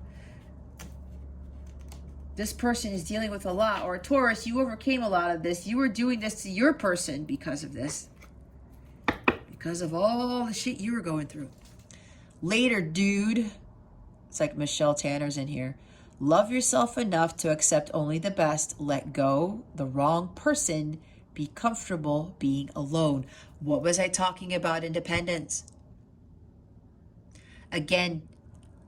This person is dealing with a lot. Or Taurus, you overcame a lot of this. You were doing this to your person because of this. Because of all the shit you were going through. Later, dude. It's like Michelle Tanner's in here. Love yourself enough to accept only the best. Let go the wrong person. Be comfortable being alone. What was I talking about? Independence. Again,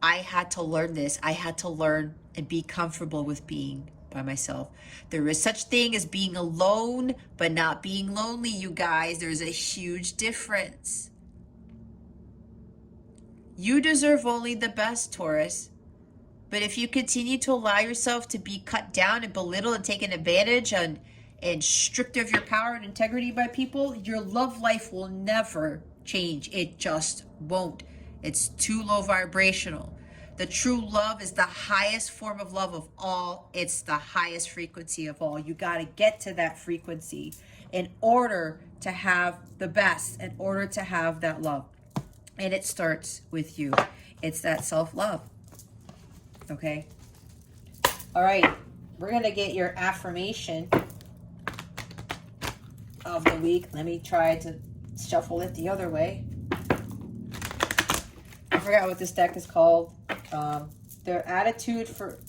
I had to learn this. I had to learn and be comfortable with being by myself. There is such thing as being alone, but not being lonely, you guys. There's a huge difference. You deserve only the best, Taurus. But if you continue to allow yourself to be cut down and belittled and taken advantage and stripped of your power and integrity by people, your love life will never change. It just won't. It's too low vibrational. The true love is the highest form of love of all. It's the highest frequency of all. You got to get to that frequency in order to have the best, in order to have that love. And it starts with you. It's that self-love. Okay? All right. We're going to get your affirmation of the week. Let me try to shuffle it the other way. I forgot what this deck is called. The attitude for...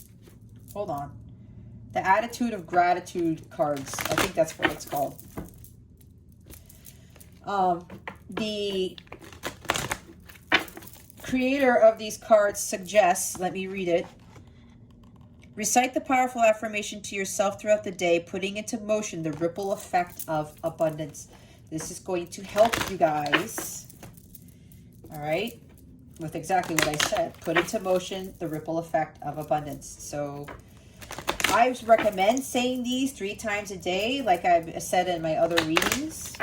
Hold on. The attitude of gratitude cards. I think that's what it's called. The creator of these cards suggests, let me read it. Recite the powerful affirmation to yourself throughout the day, putting into motion the ripple effect of abundance. This is going to help you guys. All right. With exactly what I said. Put into motion the ripple effect of abundance. So I recommend saying these 3 times a day, like I've said in my other readings.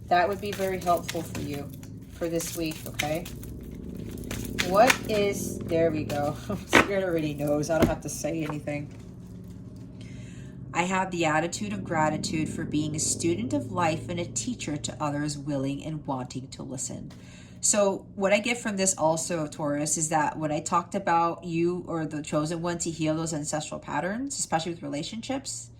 That would be very helpful for you for this week, okay? What is... There we go. Spirit already knows. I don't have to say anything. I have the attitude of gratitude for being a student of life and a teacher to others willing and wanting to listen. So what I get from this also, Taurus, is that when I talked about you or the chosen one to heal those ancestral patterns, especially with relationships,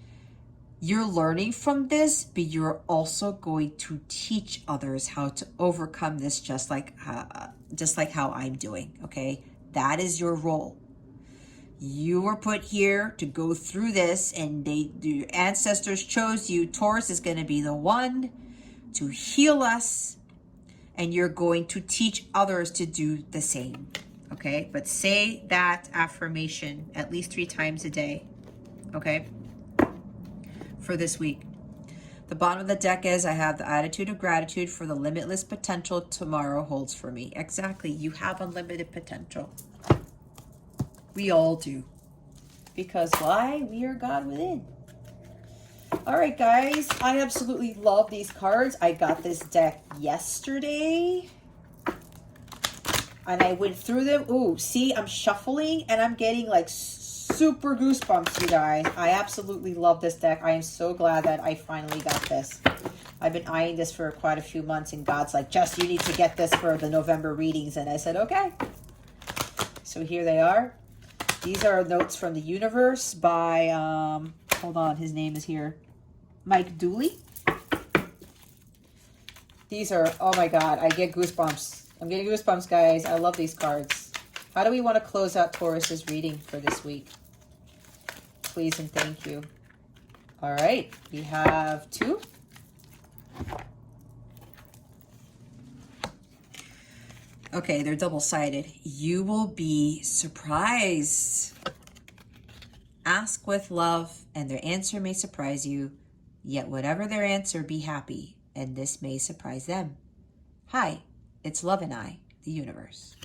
you're learning from this, but you're also going to teach others how to overcome this, just like how I'm doing. Okay, that is your role. You were put here to go through this, and your ancestors chose you. Taurus is going to be the one to heal us, and you're going to teach others to do the same. Okay, but say that affirmation at least 3 times a day. Okay, for this week. The bottom of the deck is I have the attitude of gratitude for the limitless potential tomorrow holds for me. Exactly. You have unlimited potential. We all do. Because why? We are God within. All right, guys. I absolutely love these cards. I got this deck yesterday. And I went through them. Ooh, see, I'm shuffling and I'm getting like super goosebumps, you guys. I absolutely love this deck. I am so glad that I finally got this. I've been eyeing this for quite a few months, and God's like, Jess, you need to get this for the November readings. And I said, okay. So here they are. These are notes from the universe by, hold on, his name is here, Mike Dooley. These are, oh my God, I get goosebumps. I'm getting goosebumps, guys. I love these cards. How do we want to close out Taurus's reading for this week? Please and thank you. All right, we have 2. Okay, they're double-sided. You will be surprised. Ask with love, and their answer may surprise you. Yet whatever their answer, be happy, and this may surprise them. Hi, it's Love and I, the universe.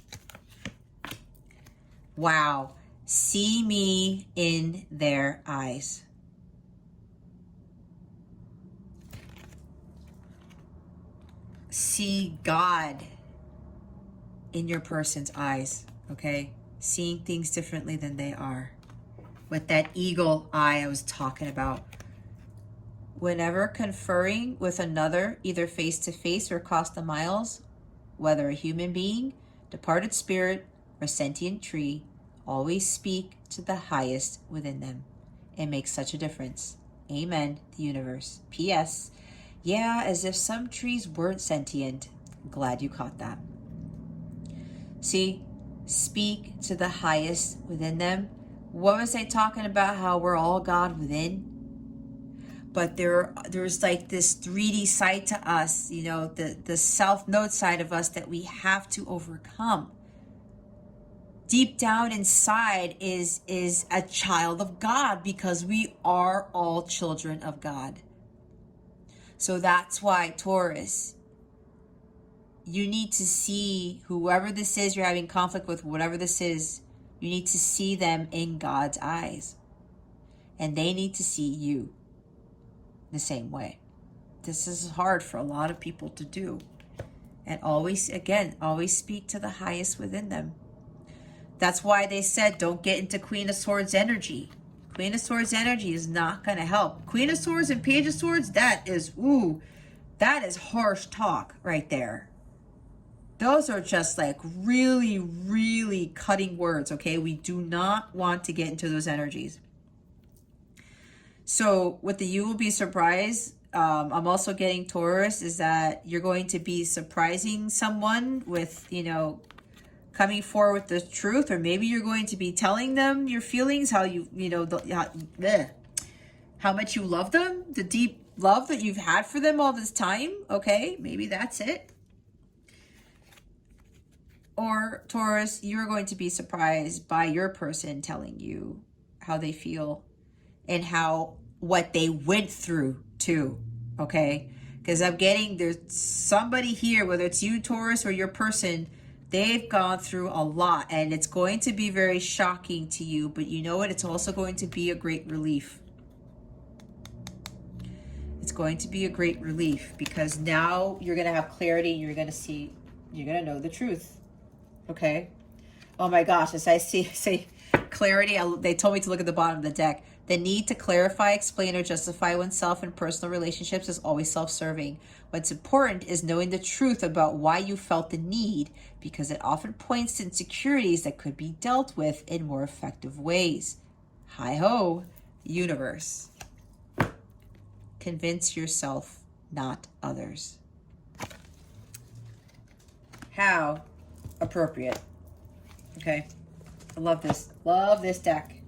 Wow. See me in their eyes. See God in your person's eyes, okay? Seeing things differently than they are. With that eagle eye I was talking about. Whenever conferring with another, either face-to-face or across the miles, whether a human being, departed spirit, or sentient tree, always speak to the highest within them. It makes such a difference. Amen, the universe. P.S. Yeah, as if some trees weren't sentient. Glad you caught that. See, speak to the highest within them. What was I talking about? How we're all God within? But there's like this 3D side to us, you know, the self-note side of us that we have to overcome. Deep down inside is a child of God, because we are all children of God. So that's why, Taurus, you need to see whoever this is you're having conflict with, whatever this is, you need to see them in God's eyes. And they need to see you the same way. This is hard for a lot of people to do. And always speak to the highest within them. That's why they said don't get into Queen of Swords energy. Queen of Swords energy is not going to help. Queen of Swords and Page of Swords, that is harsh talk right there. Those are just like really, really cutting words, okay? We do not want to get into those energies. So with the you will be surprised, I'm also getting, Taurus, is that you're going to be surprising someone with, you know, coming forward with the truth, or maybe you're going to be telling them your feelings, how how much you love them, the deep love that you've had for them all this time. Okay, maybe that's it. Or Taurus, you're going to be surprised by your person telling you how they feel and what they went through too. Okay, because I'm getting, there's somebody here, whether it's you, Taurus, or your person, they've gone through a lot, and it's going to be very shocking to you, but you know what? It's also going to be a great relief. It's going to be a great relief, because now you're going to have clarity, and you're going to know the truth. Okay? Oh my gosh, as I say clarity, they told me to look at the bottom of the deck. The need to clarify, explain, or justify oneself in personal relationships is always self-serving. What's important is knowing the truth about why you felt the need, because it often points to insecurities that could be dealt with in more effective ways. Hi-ho, universe. Convince yourself, not others. How appropriate. Okay, I love this. Love this deck.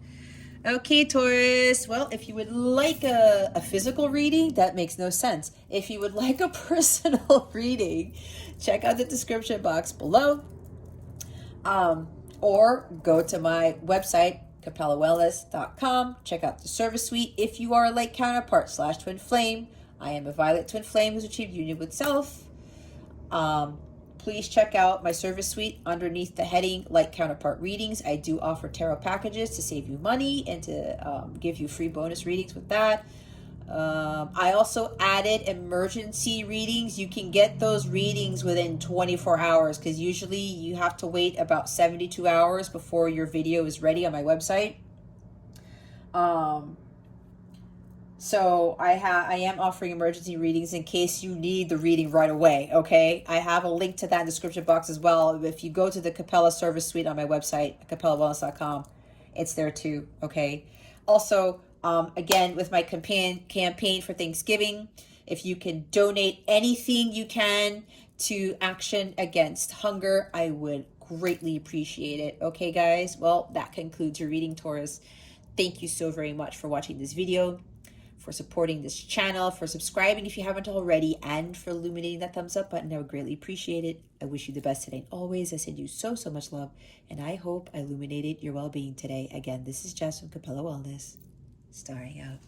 Okay, Taurus. Well, if you would like a physical reading, that makes no sense. If you would like a personal reading, check out the description box below. Or go to my website, capellawellness.com. Check out the service suite. If you are a light counterpart / twin flame, I am a violet twin flame who's achieved union with self. Please check out my service suite underneath the heading Light Counterpart Readings. I do offer tarot packages to save you money and to give you free bonus readings with that. I also added emergency readings. You can get those readings within 24 hours because usually you have to wait about 72 hours before your video is ready on my website. So I am offering emergency readings in case you need the reading right away, okay? I have a link to that in the description box as well. If you go to the Capella service suite on my website, capellawellness.com, it's there too, okay? Also, again, with my campaign for Thanksgiving, if you can donate anything you can to Action Against Hunger, I would greatly appreciate it. Okay, guys? Well, that concludes your reading, Taurus. Thank you so very much for watching this video, for supporting this channel, for subscribing if you haven't already, and for illuminating that thumbs up button. I would greatly appreciate it. I wish you the best today and always. I send you so much love, and I hope I illuminated your well-being today. Again, this is Jess from Capella Wellness, starring out.